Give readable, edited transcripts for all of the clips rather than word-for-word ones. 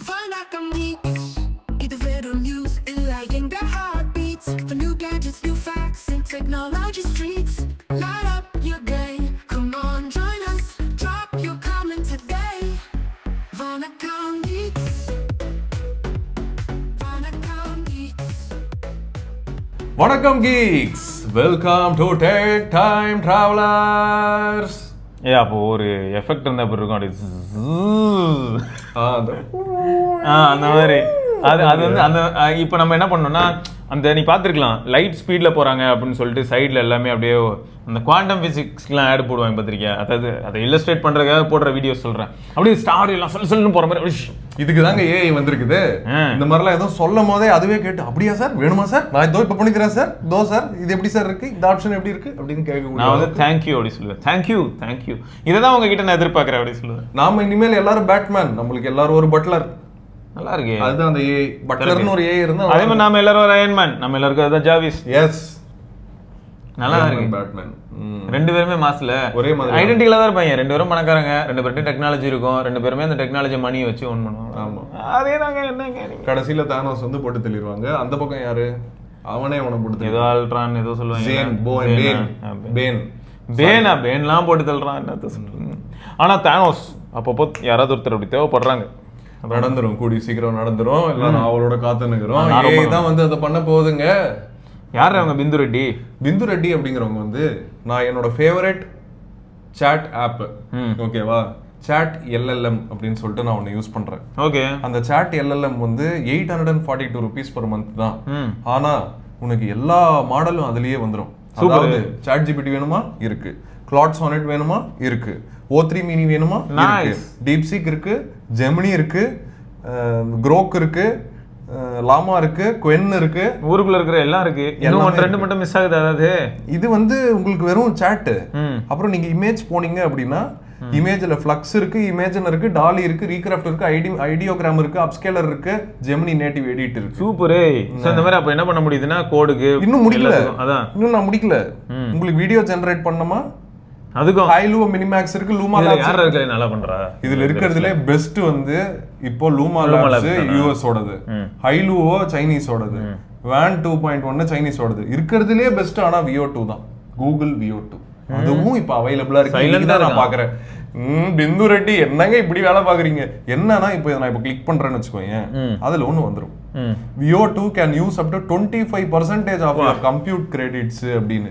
Vanakam Geeks. இது வெறும் news இல்ல எங்க heartbeats. For new gadgets, new facts and technology streets. Light up your day. Come on, join us. Drop your comment today. Vanakam Geeks. Vanakam Geeks. Vanakkam Geeks. Welcome to Tech Time Travelers. அப்போ ஒரு effect இருந்தா அப்படி இருக்கும் அந்த மாதிரி அது வந்து அந்த இப்போ நம்ம என்ன பண்ணோம்னா அந்த நீ பார்த்துருக்கலாம் லைட் ஸ்பீடில் போகிறாங்க அப்படின்னு சொல்லிட்டு சைடில் எல்லாமே அப்படியே அந்த குவாண்டம் ஃபிசிக்ஸ்லாம் ஆட் போடுவாங்க பார்த்திருக்கேன். அதாவது அதை இல்லஸ்ட்ரேட் பண்ணுறதுக்காக போடுற வீடியோஸ் சொல்கிறேன். அப்படியே ஸ்டார் எல்லாம் சொல்லு போகிற மாதிரி இதுக்கு தாங்க ஏஐ வந்திருக்குது. இந்த மாதிரிலாம் எதுவும் சொல்லும் போதே அதுவே கேட்டு அப்படியா சார், வேணுமா சார், நான் இதோ இப்போ பண்ணிக்கிறேன் சார், இதோ சார் இது எப்படி சார் இருக்கு, இந்த ஆப்ஷன் எப்படி இருக்கு அப்படின்னு கேட்க. நான் வந்து தேங்க்யூ அப்படி சொல்லுவேன். தேங்க்யூ இதை தான் உங்ககிட்ட நான் எதிர்பார்க்குறேன் அப்படி சொல்லுவேன். நாம இனிமேல் எல்லாரும் பேட்மேன், நம்மளுக்கு எல்லாரும் ஒரு பட்லர். நல்லா இருக்கு. அதுதான் அந்த ஏஐ பட்லர்னு ஒரு ஏஐ இருந்தா அதே மாதிரி நாம எல்லாரும் ஒரு அயன்மேன், நம்ம எல்லாருக்கும் அதுதான் ஜாவிஸ். எஸ் நல்லா இருக்கு. பேட்மேன் ரெண்டு பேருமே மாஸ்ல ஒரே மாதிரி ஐடென்டிக்கலா தான் இருப்பாங்க. ரெண்டு பேரும் பணக்காரங்க, ரெண்டு பேர்கிட்ட டெக்னாலஜி இருக்கும், ரெண்டு பேருமே அந்த டெக்னாலஜி மணி வச்சு ஓன் பண்ணுவாங்க. ஆமா அதே தாங்க. என்னங்க கடைசியில தானோஸ் வந்து போட்டு தள்ளிடுவாங்க. அந்த பக்கம் யாரு, அவனே அவனை போட்டு ஏதோ ஆல்ட்ரான் ஏதோ சொல்லுவாங்க. பேன்லாம் போட்டு தள்ளுறான். என்னத்த சொல்றேன். ஆனா தானோஸ் அப்பப்போ யாராவது ஒருத்தர் அப்படி தேவைப்படுறாங்க. நடந்துரும், கூடி சீக்கிரம் நடந்துரும். எல்லாரும் அவளோட காத்து நிக்கிறோம். ஏஐ தான் வந்து அதை பண்ண போகுதுங்க. யாரு அவங்க? பிந்து ரெட்டி அப்படிங்கிறவங்க வந்து நான் என்னோட ஃபேவரட் சாட் ஆப், ஓகேவா, சாட் LLM அப்படின்னு சொல்லிட்டு நான் ஒன்னு யூஸ் பண்றேன். ஓகே. அந்த சாட் LLM வந்து 842 rupees per month தான். ஆனா உனக்கு எல்லா மாடலும் அதுலயே வந்துரும். அதாவது சாட் ஜிபிடி வேணுமா இருக்கு, கிளாட் சானட் வேணுமா இருக்கு, O3 மினி வேணுமா இருக்கு, டீப்சீக் இருக்கு, ஜெமினி இருக்கு, குரோக் இருக்கு, லாமா இருக்கு, குவென் இருக்கு, ஊருக்குள்ள இருக்கிற எல்லாம் இருக்கு. இன்னும் ரெண்டு மட்டும் மிஸ் ஆகுது. அதாவது இது வந்து உங்களுக்கு வெறும் சாட். அப்புறம் நீங்க இமேஜ் போனீங்க அப்படின்னா இமேஜ்ல ஃப்ளக்ஸ் இருக்கு, இமேஜன் இருக்கு, டாலி இருக்கு, ரீகிராஃப்ட் இருக்கு, ஐடியோகிராம் இருக்கு, அப்ஸ்கேலர் இருக்கு, ஜெமினி நேட்டிவ் எடிட் இருக்கு. சூப்பர். இந்த மாதிரி அப்ப என்ன பண்ண முடியுதுன்னா கோடுக்கு இன்னும் முடிக்கல. அதான் இன்னும் நான் முடிக்கல. உங்களுக்கு வீடியோ ஜெனரேட் பண்ணமா அதுக்கும் ஹைலூவா மினிமேக்ஸ் இருக்கு, லூமா லேப்ஸ் இருக்கு. நல்லா பண்றா. இதுல இருக்கிறதுல பெஸ்ட் வந்து இப்போ லூமா லேப்ஸ் யூஎஸ் ஓடது, ஹைலூவோ சைனீஸ் ஓடது, வான் 2.1 சைனீஸ் ஓடது. இருக்கிறதுலே பெஸ்ட் ஆனா VO2 தான், கூகுள் VO2. அதுவும் இப்ப அவைலபிளா இருக்கு. நான் பாக்குறேன். பிந்து ரெட்டி என்னங்க இப்படி வேலை பாக்குறீங்க? என்னன்னா இப்போ நான் இப்போ கிளிக் பண்றேன்னு வச்சுக்கோங்க, அதுல ஒண்ணு வந்துரும், VO2 can use up to 25% of your compute credits அப்படின்னு.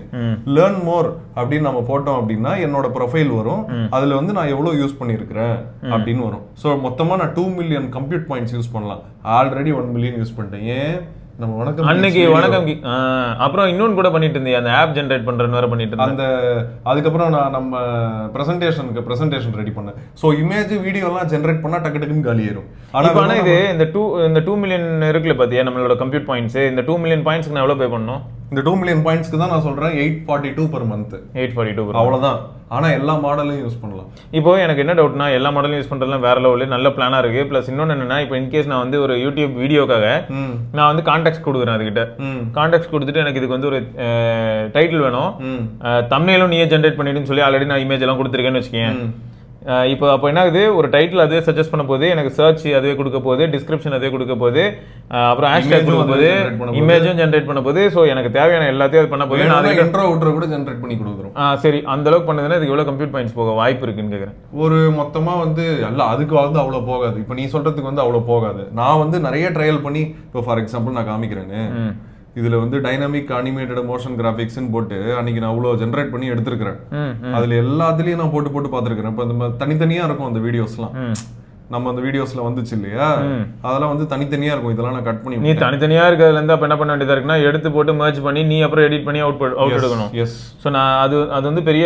learn more அப்படின்னு நம்ம போட்டோம் அப்படின்னா என்னோட ப்ரொஃபைல் வரும். அதுல வந்து நான் எவ்வளவு யூஸ் பண்ணிருக்கிறேன் அப்படின்னு வரும். சோ மொத்தமா நான் 2 million compute points யூஸ் பண்ணலாம். ஆல்ரெடி 1 million யூஸ் பண்ணிட்டேன். ஏன் நம்ம வணக்கம் அப்புறம் இன்னொன்னு கூட பண்ணிட்டு இருந்தேன், அந்த ஆப் ஜெனரேட் பண்றேன்னு வேற பண்ணிட்டு இருந்தேன். அந்த அதுக்கப்புறம் நான் நம்ம பிரசன்டேஷன் ரெடி பண்ணேன். சோ இமேஜ் வீடியோ எல்லாம் ஜெனரேட் பண்ணா டக்கு டக்குன்னு காலி ஆயிரும். ஆனா இது இந்த 2 million இருக்குல பாத்தியா நம்மளோட கம்ப்யூட் பாயிண்ட்ஸ். இந்த 2 million பாயிண்ட்ஸ்க்கு நான் எவ்வளவு பே பண்ணனும்? இந்த 2 million பாயிண்ட்ஸ்க்கு தான் நான் சொல்றேன் 842 per month. 842 அவ்வளவுதான். ஆனா எல்லா மாடலையும் யூஸ் பண்ணலாம். இப்போ எனக்கு என்ன டவுட்னா, எல்லா மாடலையும் யூஸ் பண்றதுலாம் வேற லெவலில் நல்ல பிளானா இருக்கு. பிளஸ் இன்னொன்னு என்னன்னா, இப்போ இன்கேஸ் நான் வந்து ஒரு யூடியூப் வீடியோக்காக நான் வந்து கான்டாக்ட் கொடுக்குறேன், அதுகிட்ட கான்டாக்ட் கொடுத்துட்டு எனக்கு இதுக்கு வந்து ஒரு டைட்டில் வேணும், தம்ப்நெயிலும் நீயே ஜென்ரேட் பண்ணிடுன்னு சொல்லி ஆல்ரெடி நான் இமேஜ் எல்லாம் கொடுத்துருக்கேன்னு வச்சுக்கேன். இப்போ அப்போ என்ன ஆகுது, ஒரு டைட்டில் அதுவே சஜஸ்ட் பண்ண போது, எனக்கு சர்ச் அதுவே கொடுக்க போகுது, டிஸ்கிரிப்ஷன் அதுவே கொடுக்க போகுது, அப்புறம் ஹேஷ்டேக் கொடுக்க போகுது, இமேஜும் ஜென்ரேட் பண்ண போகுது. ஸோ எனக்கு தேவையான எல்லாத்தையும் அது பண்ண போது நான் இன்ட்ரோ அவுட்ரோ கூட ஜென்ரேட் பண்ணி கொடுக்குறோம். சரி, அந்த அளவுக்கு பண்ணதுன்னா இதுக்கு எவ்வளோ கம்ப்யூட் பாயிண்ட்ஸ் போக வாய்ப்பு இருக்குன்னு கேட்குறேன். ஒரு மொத்தமா வந்து அல்ல அதுக்கு வந்து அவ்வளோ போகாது. இப்போ நீ சொல்றதுக்கு வந்து அவ்வளோ போகாது. நான் வந்து நிறைய ட்ரையல் பண்ணி, இப்போ ஃபார் எக்ஸாம்பிள் நான் காமிக்கிறேன்னு, இதுல வந்து டைனமிக் அனிமேட்டட் மோஷன் கிராபிக்ஸ்ன்னு போட்டு அன்னைக்கு நான் அவ்வளோ ஜென்ரேட் பண்ணி எடுத்திருக்கிறேன். அதுல எல்லாத்துலயும் நான் போட்டு பார்த்துருக்கிறேன். இப்போ அந்த தனித்தனியா இருக்கும் அந்த வீடியோஸ்லாம். நம்ம அந்த வீடியோஸ்ல வந்துச்சு இல்லையா, அதெல்லாம் வந்து தனித்தனியா இருக்கும். இதெல்லாம் நான் கட் பண்ணி, நீ தனித்தனியா இருக்கிறதுல இருந்து அப்ப என்ன பண்ண வேண்டியதா இருக்குன்னா, எடுத்து போட்டு மர்ஜ் பண்ணி நீ அப்புறம் எடிட் பண்ணி அவுட் எடுக்கணும். எஸ். ஸோ நான் அது வந்து பெரிய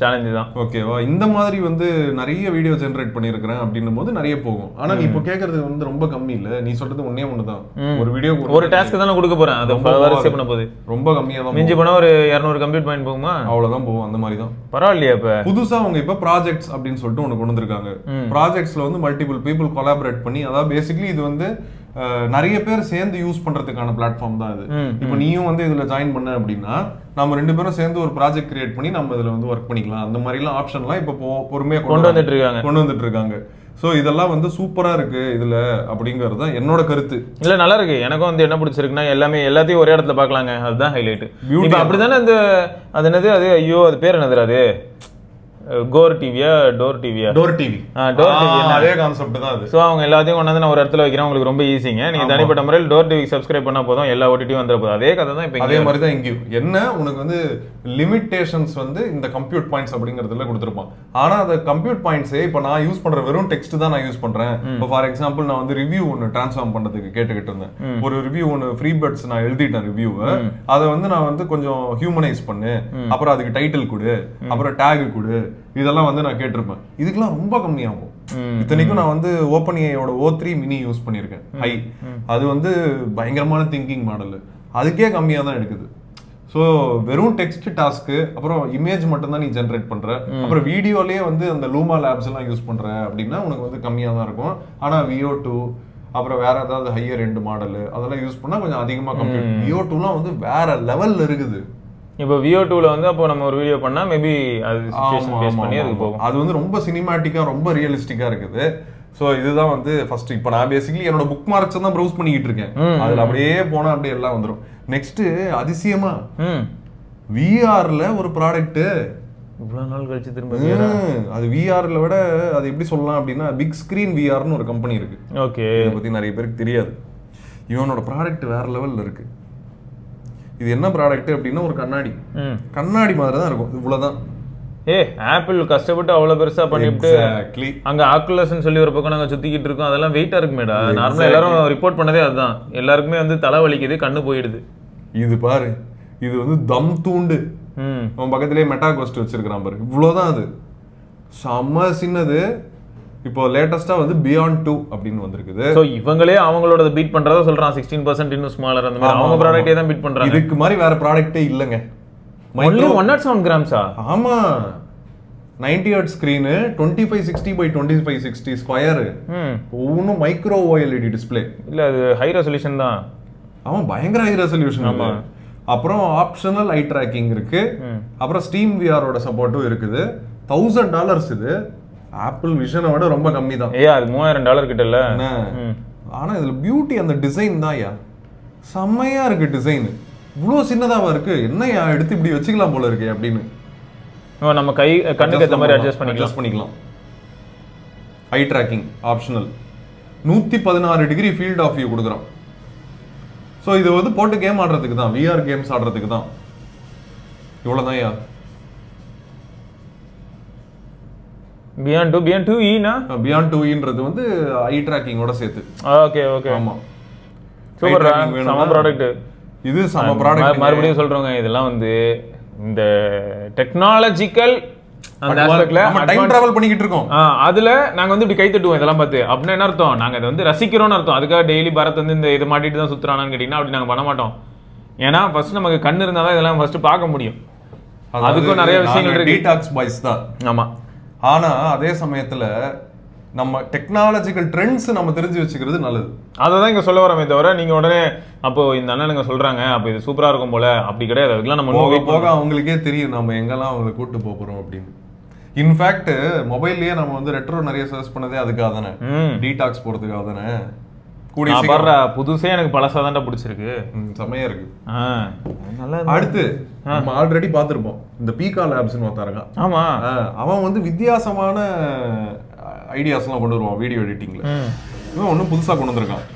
சேலஞ்சு தான். ஓகேவா? இந்த மாதிரி வந்து நிறைய வீடியோ ஜென்ரேட் பண்ணியிருக்கிறேன் அப்படின்னும் போது நிறைய போகும். ஆனா நீ இப்போ கேட்கறது வந்து ரொம்ப கம்மி இல்ல. நீ சொல்றது ஒன்னே ஒண்ணுதான், ஒரு வீடியோ ஒரு டாஸ்க் தான் கொடுக்க போறேன். அது வரிசை பண்ண போது ரொம்ப கம்மியா தான், மிஞ்சி போனா ஒரு 200 கம்ப்யூட் பாயிண்ட் போகுமா, அவ்வளவுதான் போகும். அந்த மாதிரி தான். பரவாயில்லையா? இப்ப புதுசா அவங்க இப்ப ப்ராஜெக்ட்ஸ் அப்படின்னு சொல்லிட்டு ஒண்ணு கொண்டு வந்திருக்காங்க. ப்ராஜெக்ட்ஸ்ல வந்து மல்டிபிள் பீப்புள் கொலாபரேட் பண்ணி, அதாவது பேசிக்கலி இது வந்து நிறைய பேர் சேர்ந்து யூஸ் பண்றதுக்கான பிளாட்ஃபார்ம் தான் இது. இப்போ நீயும் வந்து இதுல ஜாயின் பண்ண அப்படின்னா நம்ம ரெண்டு பேரும் சேர்ந்து ஒரு ப்ராஜெக்ட் கிரியேட் பண்ணி நம்ம இதுல வந்து ஒர்க் பண்ணிக்கலாம். அந்த மாதிரி எல்லாம் ஆப்ஷன்லாம் இப்போ பொறுமையா கொண்டு வந்துட்டு இருக்காங்க. ஸோ இதெல்லாம் வந்து சூப்பரா இருக்கு இதுல அப்படிங்கிறது தான் என்னோட கருத்து. இல்ல நல்லா இருக்கு. எனக்கும் வந்து என்ன பிடிச்சிருக்குன்னா எல்லாத்தையும் ஒரே இடத்துல பார்க்கலாங்க, அதுதான் ஹைலைட். இப்போ அப்படிதானே அந்த அது என்னது அது ஐயோ அது பேர் என்னது அது கோர் டிவியா டோர் டிவியா டோர் டிவி அதே கான்செப்ட் தான் அது. ஸோ அவங்க எல்லாத்தையும் கொண்டாந்து நான் ஒரு இடத்துல வைக்கிறேன், உங்களுக்கு ரொம்ப ஈஸிங்க. நீங்க தனிப்பட்ட முறையில் டோர் டிவி சப்ஸ்கிரைப் பண்ணா போதும், எல்லா ஓடிடியும் வந்துட போதும். அதே கதை தான் இப்போ அதே மாதிரி தான் இங்கேயும். என்ன உனக்கு வந்து லிமிட்டேஷன்ஸ் வந்து இந்த கம்ப்யூட் பாயிண்ட்ஸ் அப்படிங்கிறதுல கொடுத்துருப்பான். ஆனா அந்த கம்ப்யூட் பாயிண்ட்ஸே இப்போ நான் யூஸ் பண்ற வெறும் டெக்ஸ்ட் தான் நான் யூஸ் பண்றேன். இப்போ ஃபார் எக்ஸாம்பிள் நான் வந்து ரிவ்யூ ஒன்று டிரான்ஸ்ஃபார்ம் பண்றதுக்கு கேட்டுக்கிட்டு இருந்தேன். ஒரு ரிவ்யூ ஒன்று ஃப்ரீ பேர்ட்ஸ் நான் எழுதிட்டேன் ரிவ்யூவை, அதை வந்து நான் வந்து கொஞ்சம் ஹியூமனைஸ் பண்ணு, அப்புறம் அதுக்கு டைட்டில் கொடு, அப்புறம் டேக் கொடு, இதெல்லாம் வந்து நான் கேட்டிருப்பேன். இதுக்கெல்லாம் ரொம்ப கம்மியாகும். இத்தனைக்கும் நான் வந்து OpenAIயோட O3 மினி யூஸ் பண்ணியிருக்கேன் ஹை. அது வந்து பயங்கரமான திங்கிங் மாடல், அதுக்கே கம்மியா தான் எடுக்குது. ஸோ வெறும் டெக்ஸ்ட் டாஸ்க்கு, அப்புறம் இமேஜ் மட்டும் தான் நீ ஜென்ரேட் பண்ற, அப்புறம் வீடியோலயே வந்து அந்த லூமா லேப்ஸ் எல்லாம் யூஸ் பண்ற அப்படின்னா உனக்கு வந்து கம்மியா தான் இருக்கும். ஆனா VO2 அப்புறம் வேற ஏதாவது ஹையர் எண்ட் மாடல் அதெல்லாம் யூஸ் பண்ணா கொஞ்சம் அதிகமா கம்ப்யூட். VO2லாம் வந்து வேற லெவல்ல இருக்குது. இப்போ VO2ல வந்து அப்போ நம்ம ஒரு வீடியோ பண்ணா மேபி அது சிச்சுவேஷன் பேஸ் பண்ணி அது போகும். அது வந்து ரொம்ப சினிமேட்டிக்கா ரொம்ப ரியலிஸ்டிக்கா இருக்குது. ஸோ இதுதான் வந்து ஃபர்ஸ்ட். இப்போ நான் பேசிக்கலி என்னோட புக் மார்க்ஸ் தான் ப்ரௌஸ் பண்ணிக்கிட்டு இருக்கேன். அதுல அப்படியே போனா அப்படியே எல்லாம் வந்துடும். நெக்ஸ்ட் அதிசயமா VRல ஒரு ப்ராடக்ட் இவ்வளவு நாள் கழிச்சு திரும்ப அது VRல விட அது எப்படி சொல்லலாம் அப்படின்னா பிக் ஸ்கிரீன் VRன்னு ஒரு கம்பெனி இருக்கு. ஓகே, இதை பத்தி நிறைய பேருக்கு தெரியாது. இவனோட ப்ராடக்ட் வேற லெவல்ல இருக்கு. இது என்ன ப்ராடக்ட் அப்படின்னா ஒரு கண்ணாடி மாதிரி தான் இருக்கும். இவ்வளவுதான். ஆப்பிள் கஷ்டப்பட்டு அவ்வளவு பெருசா பண்ணிட்டு அங்க ஆக்குலஸ்ன்னு சொல்லி ஒரு பக்கம் நாங்க சுத்திக்கிட்டு இருக்கோம். அதெல்லாம் வெயிட்டா இருக்குமேடா. நார்மலா எல்லாரும் ரிப்போர்ட் பண்ணதே அதுதான். எல்லாருக்குமே வந்து தலை வலிக்குது, கண்ணு போயிடுது. இது பாரு, இது வந்து தம் தூண்டு. அவன் பக்கத்திலேயே மெட்டா கோஸ்ட் வச்சிருக்கான் பாரு. இவ்வளவுதான். அது செம்ம சின்னது. இப்போ லேட்டஸ்டா வந்து பியாண்ட் 2 அப்படின்னு வந்திருக்குது. சோ இவங்களே அவங்களோட பீட் பண்றதா சொல்றான். 16% இன்னும் ஸ்மாலர் அந்த மாதிரி அவங்க ப்ராடக்ட்டே தான் பீட் பண்றாங்க. இதுக்கு மாதிரி வேற ப்ராடக்ட்டே இல்லங்க. only 107 கிராம்ஸா? ஆமா, 90 ஹெர்ட்ஸ் ஸ்கிரீன், 2560 by 2560 ஸ்கொயர், ஒவ்வொன்னும் மைக்ரோ OLED டிஸ்ப்ளே. இல்ல அது ஹை ரெசல்யூஷன் தான். ஆமா, பயங்கர ஹை ரெசல்யூஷன். ஆமா. அப்புறம் ஆப்ஷனல் ஐ ட்ராக்கிங் இருக்கு. அப்புறம் ஸ்டீம் VRோட சப்போர்ட்டும் இருக்குது. $1000 இது. ஆப்பிள் விஷனை விட ரொம்ப கம்மி தான். அது $3000 கிட்ட இல்ல. ஆனா இதுல பியூட்டி அந்த டிசைன் தான். செம்மையா இருக்கு டிசைன். இவ்வளவு சின்னதாவா இருக்கு, என்னையா எடுத்து இப்படி வச்சுக்கலாம் போல இருக்கு அப்படின்னு. நம்ம கண்ணுக்கு ஏத்த மாதிரி அட்ஜஸ்ட் பண்ணிக்கலாம். Eye tracking optional. 116 degree field of view கொடுக்குறோம். ஸோ இது வந்து போட்டு கேம் ஆடுறதுக்கு தான், VR கேம்ஸ் ஆடுறதுக்கு தான். இவ்வளவுதான். பியாண்ட் 2E பியாண்ட் 2Eன்றது வந்து ஐ ட்ராக்கிங்கோட சேர்த்து. ஓகே. ஆமா, சூப்பர். சம ப்ராடக்ட். இது சம ப்ராடக்ட். மறுபடியும் சொல்றோங்க, இதெல்லாம் வந்து இந்த டெக்னாலஜிக்கல் அந்த ஆஸ்பெக்ட்ல டைம் டிராவல் பண்ணிக்கிட்டு இருக்கோம். அதுல நாங்க வந்து இப்படி கை தட்டுவோம் இதெல்லாம் பார்த்து. அப்படின்னா என்ன அர்த்தம்? நாங்க இதை வந்து ரசிக்கிறோம்னு அர்த்தம். அதுக்காக டெய்லி பாரத் வந்து இந்த இதை மாட்டிட்டு தான் சுத்துறானான்னு கேட்டீங்கன்னா அப்படி நாங்க பண்ண மாட்டோம். ஏன்னா ஃபர்ஸ்ட் நமக்கு கண்ணு இருந்தாதான் இதெல்லாம் ஃபர்ஸ்ட் பார்க்க முடியும். அதுக்கும் நிறைய விஷயங்கள் இருக்கு. டீடாக்ஸ் பாய்ஸ் தான். ஆமா. ஆனா அதே சமயத்துல நம்ம டெக்னாலஜிக்கல் ட்ரெண்ட்ஸ் நம்ம தெரிஞ்சு வச்சுக்கிறது நல்லது. அதான் இங்க சொல்ல வரமே தவிர நீங்க உடனே அப்போ இந்த அண்ணனுங்க சொல்றாங்க அப்ப இது சூப்பரா இருக்கும் போல அப்படி கிடையாது. அதுக்கெல்லாம் நம்ம போக அவங்களுக்கே தெரியும் நம்ம எங்கெல்லாம் அவங்களை கூட்டு போறோம் அப்படின்னு. இன்ஃபேக்ட் மொபைல்லயே நம்ம வந்து ரெட்ரோ நிறைய சர்ச் பண்ணதே அதுக்காக தானே, டீடாக்ஸ் போறதுக்காக தானே. புதுசே எனக்கு பழசா தான் பிடிச்சிருக்கு. செமையா இருக்கு. அடுத்து நம்ம ஆல்ரெடி பார்த்திருப்போம் இந்த பீகா லேப்ஸ்னு ஒருத்தருங்க. ஆமா, அவன் வந்து வித்தியாசமான ஐடியாஸ் எல்லாம் கொண்டு வருவான் வீடியோ எடிட்டிங்ல. இவன் ஒன்னும் புதுசா கொண்டு வந்திருக்கான்.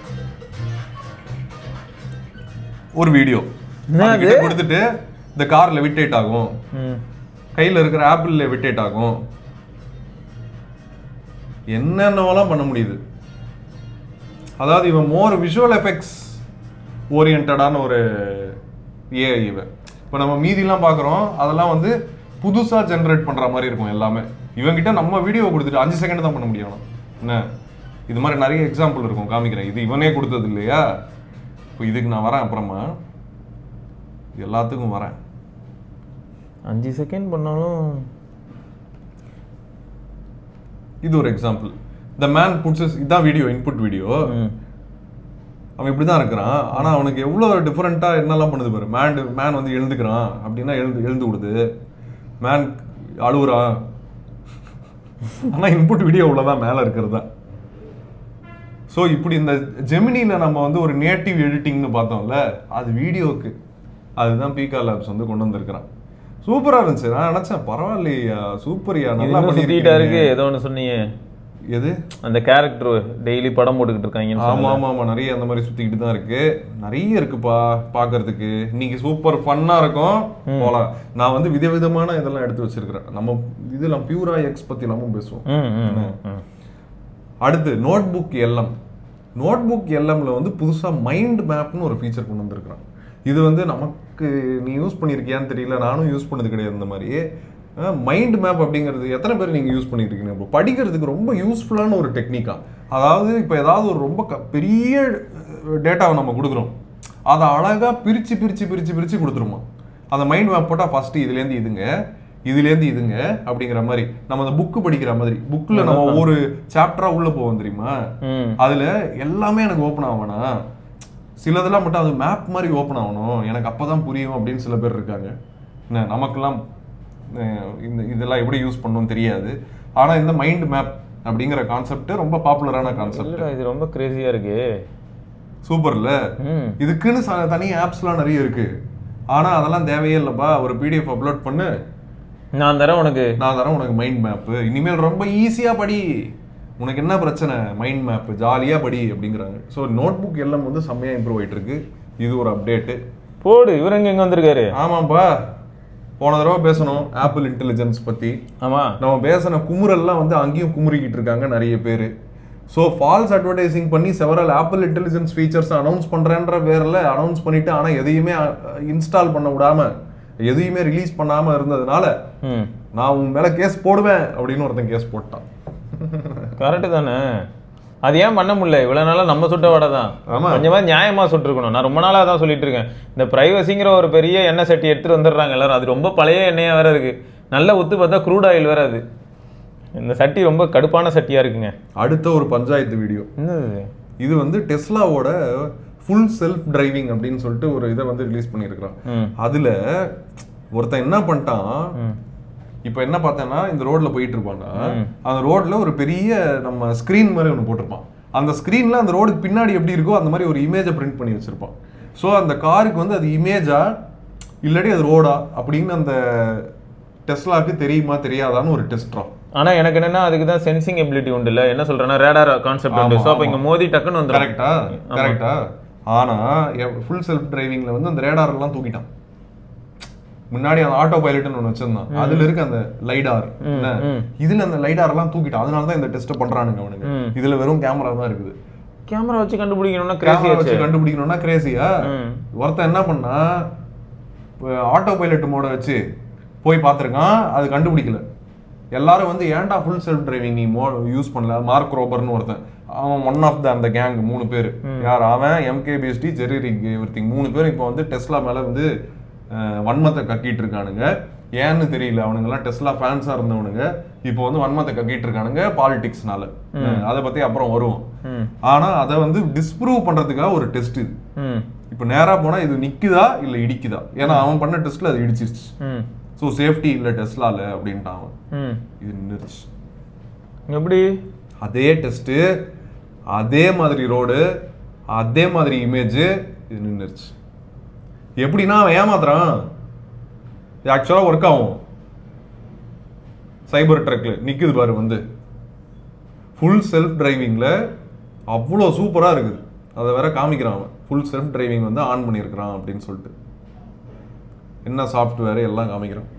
ஒரு வீடியோ கொடுத்துட்டு இந்த கார் லெவிட்டேட் ஆகும், கையில இருக்கிற ஆப்பிள் லெவிட்டேட் ஆகும், என்னென்னவெல்லாம் பண்ண முடியுது. அதாவது இவன் மோர் விஷுவல் எஃபெக்ட்ஸ் ஓரியன்டான ஒரு ஏஐ. இவன் இப்போ நம்ம மீதிலாம் பார்க்குறோம் அதெல்லாம் வந்து புதுசாக ஜென்ரேட் பண்ணுற மாதிரி இருக்கும் எல்லாமே. இவங்கிட்ட நம்ம வீடியோ கொடுத்துட்டு 5 செகண்ட் தான் பண்ண முடியும். என்ன இது மாதிரி நிறைய எக்ஸாம்பிள் இருக்கும், காமிக்கிறேன். இது இவனே கொடுத்தது இல்லையா. இப்போ இதுக்கு நான் வரேன், அப்புறமா எல்லாத்துக்கும் வரேன். 5 செகண்ட் பண்ணாலும் இது ஒரு எக்ஸாம்பிள். த மேன் புட்ஸ் இதான் வீடியோ, இன்புட் வீடியோ. அவன் இப்படி தான் இருக்கிறான். ஆனால் அவனுக்கு எவ்வளோ டிஃப்ரெண்ட்டாக என்னெல்லாம் பண்ணுது பாரு. மேன் வந்து எழுந்துக்கிறான் அப்படின்னா எழுந்து விடுது. மேன் அழுகுறான், ஆனா இன்புட் வீடியோ உள்ளதான் மேல இருக்கிறது தான். ஸோ இப்படி இந்த ஜெமினில நம்ம வந்து ஒரு நேட்டிவ் எடிட்டிங்னு பார்த்தோம்ல, அது வீடியோக்கு, அதுதான் பீகா லேப்ஸ் வந்து கொண்டு வந்திருக்கிறான். சூப்பரா இருந்துச்சு. நான் நினைச்சேன் பரவாயில்லையா, சூப்பரியா, நல்லா பண்ணிட்டா இருக்கு. ஏதோ ஒன்று சொன்னீங்க, எது அந்த கேரக்டர் டெய்லி படம் போட்டுக்கிட்டு இருக்காங்க. ஆமா ஆமா ஆமா, நிறைய அந்த மாதிரி சுத்திக்கிட்டு தான் இருக்கு. நிறைய இருக்குப்பா பாக்குறதுக்கு. இன்னைக்கு சூப்பர் ஃபன்னா இருக்கும் போலாம். நான் வந்து விதவிதமான இதெல்லாம் எடுத்து வச்சிருக்கிறேன். நம்ம இதெல்லாம் பியூரா எக்ஸ் பத்தி எல்லாமும் பேசுவோம். அடுத்து நோட்புக் எல்எம். நோட்புக் எல்எம்ல வந்து புதுசா மைண்ட் மேப்னு ஒரு ஃபீச்சர் கொண்டு வந்திருக்கிறான். இது வந்து நமக்கு நீ யூஸ் பண்ணியிருக்கியான்னு தெரியல, நானும் யூஸ் பண்ணது கிடையாது. இந்த மாதிரி மைண்ட் மேப் அப்படிங்கிறது எத்தனை பேர் நீங்கள் யூஸ் பண்ணியிருக்கீங்க? இப்போ படிக்கிறதுக்கு ரொம்ப யூஸ்ஃபுல்லான ஒரு டெக்னிக்கா. அதாவது இப்போ ஏதாவது ஒரு ரொம்ப பெரிய டேட்டாவை நம்ம கொடுக்குறோம், அதை அழகாக பிரித்து பிரித்து பிரித்து பிரித்து கொடுத்துருமா. அந்த மைண்ட் மேப் போட்டால் ஃபஸ்ட்டு இதுலேருந்து இதுங்க, இதுலேருந்து இதுங்க அப்படிங்கிற மாதிரி. நம்ம அந்த புக்கு படிக்கிற மாதிரி, புக்கில் நம்ம ஒவ்வொரு சாப்டராக உள்ளே போவோம் தெரியுமா, அதில் எல்லாமே எனக்கு ஓப்பன் ஆகணும், சிலதெல்லாம் மட்டும் அது மேப் மாதிரி ஓப்பன் ஆகணும், எனக்கு அப்போ தான் புரியும் அப்படின்னு சில பேர் இருக்காங்க. என்ன நமக்கெல்லாம் இந்த இதெல்லாம் எப்படி யூஸ் பண்ணணும்னு தெரியாது. ஆனால் இந்த மைண்ட் மேப் அப்படிங்கிற கான்செப்ட் ரொம்ப பாப்புலரான கான்செப்ட். இது ரொம்ப கிரேசியாக இருக்கு. சூப்பர்ல. இதுக்குன்னு தனி ஆப்ஸ்லாம் நிறைய இருக்கு. ஆனால் அதெல்லாம் தேவையே இல்லைப்பா. ஒரு பிடிஎஃப் அப்லோட் பண்ணு, நான் தரேன் உனக்கு மைண்ட் மேப்பு. இனிமேல் ரொம்ப ஈஸியாக படி, உனக்கு என்ன பிரச்சனை, மைண்ட் மேப் ஜாலியாக படி அப்படிங்கிறாங்க. ஸோ நோட்புக் எல்லாம் வந்து செம்மையாக இம்ப்ரூவ் ஆகிட்டு இருக்கு. இது ஒரு அப்டேட்டு போடு. இவர் எங்கே வந்திருக்காரு? ஆமாப்பா, போன தடவை பேசணும் ஆப்பிள் இன்டெலிஜென்ஸ் பற்றி. ஆமா, நம்ம பேசின குமுறெல்லாம் வந்து அங்கேயும் குமுறிக்கிட்டு இருக்காங்க நிறைய பேர். ஸோ ஃபால்ஸ் அட்வர்டைசிங் பண்ணி several Apple intelligence features announce பண்ணுறேன்ற பேரில் அனௌன்ஸ் பண்ணிட்டு, ஆனால் எதையுமே இன்ஸ்டால் பண்ண விடாம, எதையுமே ரிலீஸ் பண்ணாம இருந்ததுனால நான் உன் மேல கேஸ் போடுவேன் அப்படின்னு ஒருத்தன் கேஸ் போட்டான். கரெக்டு தானே? அது ஏன் பண்ண முடியல? இவ்வளவு நாளா நம்ம சுட்ட வடை தான், கொஞ்சமா நியாயமா சுட்டுருக்கணும். நான் ரொம்ப நாளா தான் சொல்லிட்டு இருக்கேன். இந்த பிரைவசிங்கிற ஒரு பெரிய எண்ணெய் சட்டி எடுத்துட்டு வந்துடுறாங்க எல்லாரும். அது ரொம்ப பழைய எண்ணெயா வேற இருக்கு. நல்லா ஒத்து பார்த்தா க்ரூட் ஆயில் வேற. அது இந்த சட்டி ரொம்ப கடுப்பான சட்டியா இருக்குங்க. அடுத்த ஒரு பஞ்சாயத்து வீடியோ. இது வந்து டெஸ்லாவோட ஃபுல் செல்ஃப் டிரைவிங் அப்படின்னு சொல்லிட்டு ஒரு இதை வந்து ரிலீஸ் பண்ணியிருக்கிறான். அதுல ஒருத்தன் என்ன பண்ணிட்டான், இப்ப என்ன பார்த்தேன்னா, இந்த ரோட்ல போயிட்டு இருப்பான்னா, அந்த ரோட்ல ஒரு பெரிய நம்ம ஸ்கிரீன் மாதிரி ஒன்று போட்டிருப்பான். அந்த ஸ்கிரீன்ல அந்த ரோடுக்கு பின்னாடி எப்படி இருக்கோ அந்த மாதிரி ஒரு இமேஜை பிரிண்ட் பண்ணி வச்சிருப்பான். ஸோ அந்த காருக்கு வந்து அது இமேஜா இல்லாட்டி அது ரோடா அப்படின்னு அந்த டெஸ்லாக்கு தெரியுமா தெரியாதான்னு ஒரு டெஸ்ட்ரா. ஆனா எனக்கு என்னன்னா, அதுக்கு தான் சென்சிங் எபிலிட்டி உண்டு இல்ல, என்ன சொல்றேன்னா ரேடார் கான்செப்ட் உண்டு. சோ அப்ப இங்க மோதி டக்குன்னு வந்து கரெக்டா. ஆனா ஃபுல் செல்ஃப் டிரைவிங்ல வந்து அந்த ரேடார் எல்லாம் தூக்கிட்டான். முன்னாடி அந்த ஆட்டோ பைலட்னு ஒன்று வச்சிருந்தான், அதுல இருக்கு அந்த லைடார். இதுல அந்த லைடார் எல்லாம் தூக்கிட்டான். அதனாலதான் இந்த டெஸ்ட் பண்றானுங்க அவனுங்க. இதுல வெறும் கேமரா தான் இருக்குது. கேமரா வச்சு கண்டுபிடிக்கணும்னா கிரேசியா. ஒருத்தன் என்ன பண்ணா, ஆட்டோ பைலட் மோட வச்சு போய் பார்த்துருக்கான், அது கண்டுபிடிக்கல. எல்லாரும் வந்து ஏன்டா ஃபுல் செல்ஃப் டிரைவிங் நீ யூஸ் பண்ணல. மார்க் ரோபர்னு ஒருத்தன், அவன் ஒன் ஆஃப் த அந்த கேங் 3 பேர். யார் அவன்? எம்கேபிஎஸ்டி, ஜெரி ரிக், இவர்த்திங் 3 பேர் இப்போ வந்து டெஸ்லா மேல வந்து வன்மத்தை கக்கிட்டு இருக்கானுங்க. ஏன்னு தெரியல. அவனுங்கெல்லாம் டெஸ்லா ஃபேன்ஸா இருந்தவனுங்க இப்போ வந்து வன்மத்தை கக்கிட்டு இருக்கானுங்க பாலிடிக்ஸ்னால. அதை பத்தி அப்புறம் வருவோம். ஆனா அதை வந்து டிஸ்ப்ரூவ் பண்றதுக்காக ஒரு டெஸ்ட் இது. இப்போ நேரா போனா இது நிக்குதா இல்ல இடிக்குதா, ஏன்னா அவன் பண்ண டெஸ்ட்ல அது இடிச்சிருச்சு. ஸோ சேஃப்டி இல்லை டெஸ்லால அப்படின்ட்டான். இது நின்றுச்சு. எப்படி அதே டெஸ்ட்டு, அதே மாதிரி ரோடு, அதே மாதிரி இமேஜ், இது நின்றுச்சு. எப்படின்னா அவன் ஏமாத்துறான். இது ஆக்சுவலாக ஒர்க் ஆகும். சைபர் ட்ரக்ல நிற்குது பாரு வந்து ஃபுல் செல்ஃப் டிரைவிங்ல அவ்வளோ சூப்பராக இருக்குது. அதை வேற காமிக்கிறான் அவன். ஃபுல் செல்ஃப் டிரைவிங் வந்து ஆன் பண்ணியிருக்கிறான் அப்படின்னு சொல்லிட்டு என்ன சாஃப்ட்வேர் எல்லாம் காமிக்கிறான்.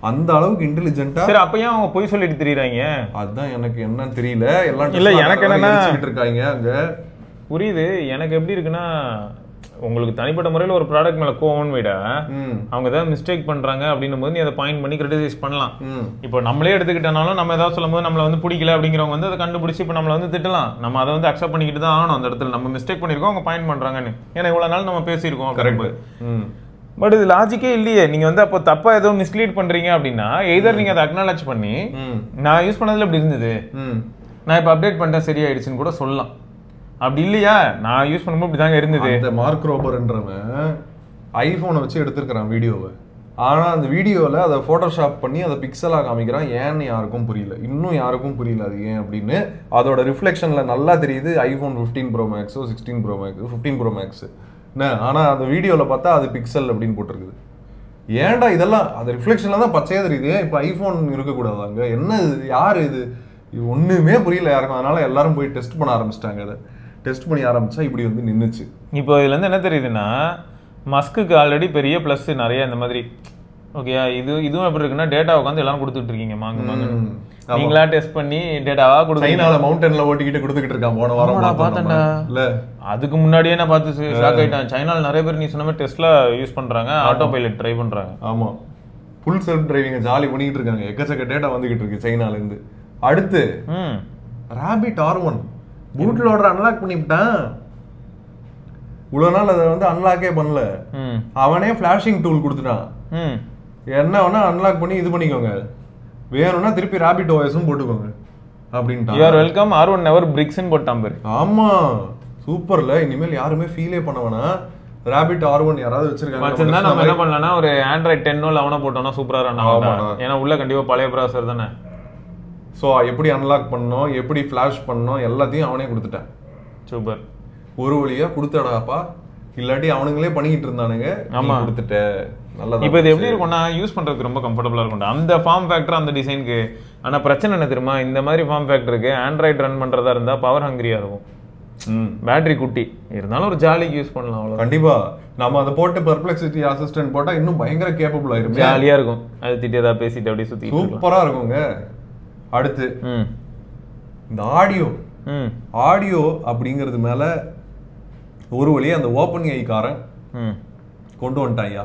அந்த அளவுக்கு இன்டெலிஜென்ட்டா. சரி, அப்ப ஏன் அவங்க போய் சொல்லிட்டு தெரியுறாங்க? அதுதான் எனக்கு என்னன்னு தெரியல. எல்லாம் இல்ல, எனக்கு என்னன்னா இருக்காங்க அங்க. புரியுது. எனக்கு எப்படி இருக்குன்னா, உங்களுக்கு தனிப்பட்ட முறையில் ஒரு ப்ராடக்ட் மேல கோவம் விட அவங்க ஏதாவது மிஸ்டேக் பண்றாங்க அப்படின்னும் போது நீ அதை பாயிண்ட் பண்ணி கிரிட்டிசைஸ் பண்ணலாம். இப்போ நம்மளே எடுத்துக்கிட்டனாலும் நம்ம ஏதாவது சொல்லும் போது நம்மளை வந்து பிடிக்கல அப்படிங்கிறவங்க வந்து அதை கண்டுபிடிச்சி இப்போ நம்மளை வந்து திட்டலாம். நம்ம அதை வந்து அக்செப்ட் பண்ணிக்கிட்டு தான் ஆகணும். அந்த இடத்துல நம்ம மிஸ்டேக் பண்ணிருக்கோம், அவங்க பாயிண்ட் பண்றாங்கன்னு. ஏன்னா இவ்வளவு நாள் நம்ம பேசியிருக்கோம். கரெக்ட். பட் இது லாஜிக்கே இல்லையே. நீங்க வந்து அப்போ தப்பா ஏதோ மிஸ்லீட் பண்றீங்க அப்படின்னா எய்தர் நீங்க அதை அக்னாலஜ் பண்ணி நான் யூஸ் பண்ணதுல இப்படி இருந்தது, நான் இப்போ அப்டேட் பண்ணிட்டேன் சரியாயிடுச்சுன்னு கூட சொல்லலாம். அப்படி இல்லையா, நான் யூஸ் பண்ணும்போது இப்படிதாங்க இருந்தது. இந்த மார்க் ரோபர்ன்றவன் ஐபோனை வச்சு எடுத்துருக்கிறான் வீடியோவை. ஆனா அந்த வீடியோல அதை போட்டோஷாப் பண்ணி அதை பிக்சலா காமிக்கிறான். ஏன்னு யாருக்கும் புரியல, இன்னும் யாருக்கும் புரியல அது ஏன் அப்படின்னு. அதோட ரிஃப்ளெக்ஷன்ல நல்லா தெரியுது iPhone 15 Pro Max 16 Pro Max 15 Pro Max என்ன. ஆனா அந்த வீடியோல பார்த்தா அது பிக்சல் அப்படின்னு போட்டிருக்குது. ஏன்டா இதெல்லாம் அந்த ரிஃப்ளெக்ஷன்ல தான் பச்சையா தெரியுது, இப்போ ஐபோன் இருக்கக்கூடாது அங்க, என்ன இது, யாரு இது ஒண்ணுமே புரியல யாருக்கும். அதனால எல்லாரும் போய் டெஸ்ட் பண்ண ஆரம்பிச்சிட்டாங்க. அதை டெஸ்ட் பண்ணி ஆரம்பிச்சா இப்படி வந்து நின்றுச்சு. இப்போ இதுல இருந்து என்ன தெரியுதுன்னா, மஸ்குக்கு ஆல்ரெடி பெரிய ப்ளஸ் நிறைய இந்த மாதிரி. ஓகே, இதுவும் எப்படி இருக்குன்னா, டேட்டா உட்காந்து எல்லாரும் கொடுத்துட்டு இருக்கீங்க மாங்க நீங்களா டெஸ்ட் பண்ணி டேட்டாவா கொடுத்து சைனால மவுண்டன்ல ஓட்டிக்கிட்டு கொடுத்துக்கிட்டு இருக்கான். போன வாரம் பார்த்தேன்டா. இல்ல அதுக்கு முன்னாடியே நான் பார்த்து ஷாக் ஆயிட்டேன். சைனால நிறைய பேர் நீ சொன்ன மாதிரி டெஸ்ட்ல யூஸ் பண்றாங்க, ஆட்டோ பைலட் ட்ரை பண்றாங்க. ஆமா, ஃபுல் செல்ஃப் டிரைவிங் ஜாலி பண்ணிக்கிட்டு இருக்காங்க. எக்கச்சக்க டேட்டா வந்துகிட்டு இருக்கு சைனால இருந்து. அடுத்து Rabbit R1 boot loader unlock பண்ணிவிட்டான். இவ்வளவு நாள் அதை வந்து அன்லாக்கே பண்ணல, அவனே ஃபிளாஷிங் டூல் கொடுத்துட்டான். என்ன வேணா அன்லாக் பண்ணி இது பண்ணிக்கோங்க, வேணும்னா திருப்பி ராபிட் ஓஎஸும் போட்டுக்கோங்க அப்படின்ட்டான். You are welcome R1 never பிரிக்ஸ்னு போட்டான் பாரு. ஆமா சூப்பர்ல. இனிமேல் யாருமே ஃபீலே பண்ண வேணாம். ராபிட் R1 யாராவது வச்சிருக்காங்க, நம்ம என்ன பண்ணலாம்னா ஒரு ஆண்ட்ராய்ட் 10 11 போட்டோம்னா சூப்பரா ரன் ஆகும். ஏன்னா உள்ள கண்டிப்பா பழைய ப்ராசஸர் தானே. ஸோ எப்படி அன்லாக் பண்ணணும், எப்படி ஃபிளாஷ் பண்ணணும் எல்லாத்தையும் அவனே கொடுத்துட்டான். சூப்பர், ஒரு வழியா கொடுத்தடாப்பா, இல்லாட்டி அவனுங்களே பண்ணிக்கிட்டு இருந்தானுங்க. ஆமா கொடுத்துட்ட நல்லா. இப்போ இது எப்படி இருக்கும்னா யூஸ் பண்றதுக்கு ரொம்ப கம்ஃபர்டபுளா இருக்கும் அந்த ஃபார்ம் ஃபேக்டர் அந்த டிசைனுக்கு. ஆனா பிரச்சனை என்ன தெரியுமா, இந்த மாதிரி ஃபார்ம் ஃபேக்டருக்கு ஆண்ட்ராய்டு ரன் பண்றதா இருந்தா பவர் ஹங்கிரியா இருக்கும், பேட்டரி குட்டி இருந்தாலும் ஒரு ஜாலிக்கு யூஸ் பண்ணலாம். அவ்வளவு கண்டிப்பா. நம்ம அதை போட்டு பெர்ப்ளெக்சிட்டி அசிஸ்டன்ட் போட்டா இன்னும் பயங்கர கேப்பபிள் ஆயிரும், ஜாலியா இருக்கும். அது திட்டி ஏதாவது பேசிட்டு அப்படியே சுத்தி சூப்பரா இருக்குங்க. அடுத்து இந்த ஆடியோ அப்படிங்கிறது மேல ஒரு வழியா அந்த ஓப்பன் ஏஐ காரன் கொண்டு வந்துட்டாயா.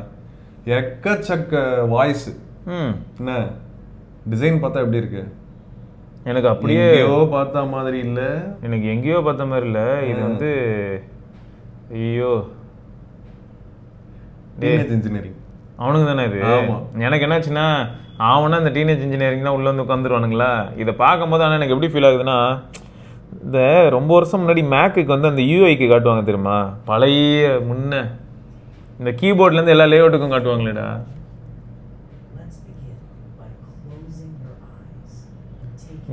எக்கச்சக்க வாய்ஸ். என்ன டிசைன் பார்த்தா எப்படி இருக்கு, எனக்கு அப்படியே பார்த்த மாதிரி இல்ல, எனக்கு எங்கேயோ பார்த்த மாதிரி இல்ல. இது வந்து ஐயோ இன்ஜினியரிங் அவனுக்கு தானே இது. எனக்கு என்னாச்சுன்னா, அவனா இந்த டீனேஜ் இன்ஜினியரிங் தான் உள்ள வந்து உட்காந்துருவானுங்களா. இதை பார்க்கும்போது ஆனால் எனக்கு எப்படி ஃபீல் ஆகுதுன்னா, இந்த ரொம்ப வருஷம் முன்னாடி மேக்குக்கு வந்து அந்த யூஐக்கு காட்டுவாங்க தெரியுமா, பழைய முன்ன இந்த கீபோர்ட்லேருந்து எல்லா லேஅவுட்டுக்கும் காட்டுவாங்களேடா.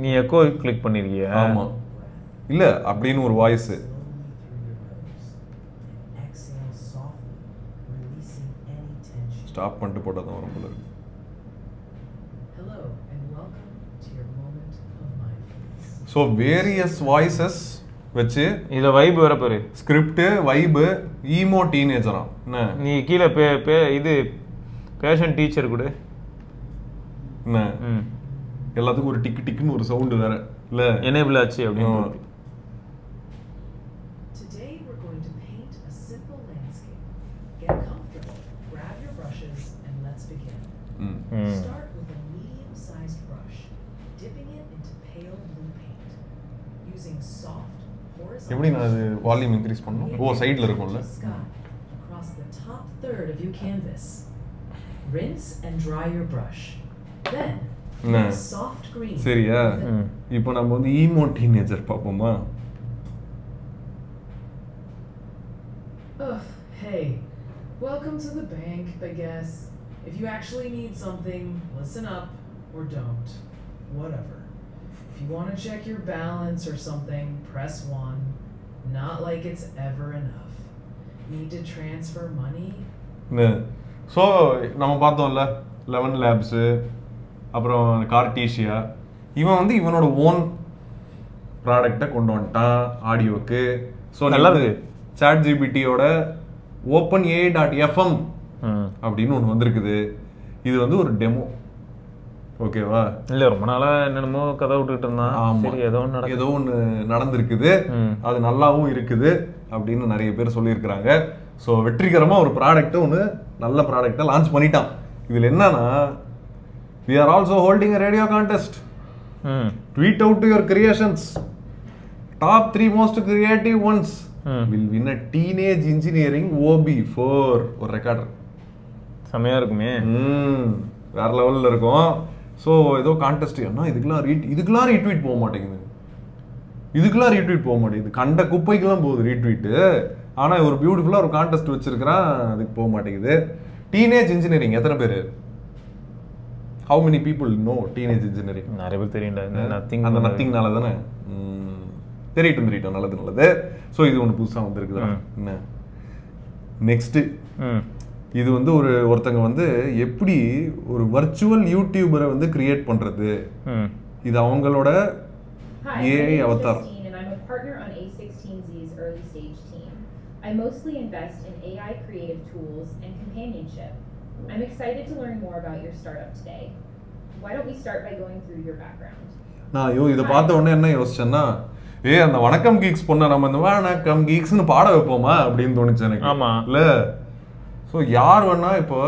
நீ எக்கோ கிளிக் பண்ணிருக்கியா? ஆமா இல்ல அப்படின்னு ஒரு வாய்ஸ். ஸ்டாப் பண்ணிட்டு போட்டா தான் வரும் போல இருக்கு. ஸோ வேரியஸ் வாய்ஸஸ் வச்சு இதில் வைப் வர பாரு, ஸ்கிரிப்ட் வைபு ஈமோ டீனேஜரா. என்ன நீ கீழே இது பேஷன் டீச்சர் கூட என்ன எல்லாத்துக்கும் ஒரு டிக்கு டிக்குன்னு ஒரு சவுண்டு வேற இல்ல எனேபிள் ஆச்சு அப்படின்னு. எப்படி நான் அது வால்யூம் இன்க்ரீஸ் பண்ணனும்? ஓ சைடுல இருக்கும்ல. Across the top third of your canvas. Rinse and dry your brush. Then soft green. சரியா? இப்போ நம்ம வந்து ஈமோ டீனேஜர் பாப்போமா? Hey. Welcome to the bank, I guess. If you actually need something, listen up or don't. Whatever. If you want to check your balance or something, press 1. Not like it's ever enough. Need to transfer money? So, நம்ம பார்த்தோம்ல 11 Labs அப்புறம் கார்டீசியா, இவன் வந்து இவனோட own ப்ராடக்ட்டை கொண்டு வந்துட்டான் ஆடியோக்கு. So நல்லா இருக்கு. சாட் ஜிபிடியோட OpenAI.fm அப்படின்னு ஒன்று வந்திருக்குது. இது வந்து ஒரு டெமோ, ஓகேவா? இல்ல ரொம்ப நாளா என்னென்னமோ கதை விட்டுட்டு இருந்தான். சரி ஏதோ ஒன்று நடந்திருக்குது, அது நல்லாவும் இருக்குது அப்படின்னு நிறைய பேர் சொல்லியிருக்கிறாங்க. ஸோ வெற்றிகரமாக ஒரு ப்ராடக்ட்டை ஒன்று நல்ல ப்ராடக்டை லான்ச் பண்ணிட்டான். இதில் என்னன்னா, we are also holding a radio contest. Tweet out to your creations. Top 3 most creative ones will win a teenage engineering OB4 ஒரு ரெக்கார்டர். செமையா இருக்குமே, வேற லெவலில் இருக்கும். ஸோ ஏதோ கான்டெஸ்ட் என்ன, இதுக்கெல்லாம் ரீட்வீட் போக மாட்டேங்குது, கண்ட குப்பைக்கெல்லாம் போகுது ரீட்வீட்டு. ஆனால் ஒரு பியூட்டிஃபுல்லாக ஒரு கான்டெஸ்ட் வச்சிருக்கிறான், அதுக்கு போக மாட்டேங்குது. டீனேஜ் இன்ஜினியரிங் எத்தனை பேர்? How many people know teenage engineering? நிறைய பேர் தெரியும்டா. நத்திங் அந்த நத்திங்னால தானே தெரியிட்டோம். நல்லது. ஸோ இது ஒன்று புதுசாக வந்துருக்குதா என்ன? நெக்ஸ்ட்டு இது வந்து ஒருத்தங்க வந்து எப்படி ஒரு வர்ச்சுவல் யூடியூபரை வந்து கிரியேட் பண்ணுறது, இது அவங்களோட AI Avatar. I mostly invest in AI creative tools and companionship. I'm excited to learn more about your startup today. Why don't we start by going through your background? நான் இதை பார்த்த உடனே என்ன யோசிச்சேன்னா, அந்த வணக்கம் கீக்ஸ் பொண்ணை நம்ம இந்த வணக்கம் கீக்ஸ்னு பாட வைப்போமா அப்படின்னு தோணுச்சு எனக்கு. இல்ல ஸோ யார் வேணா இப்போ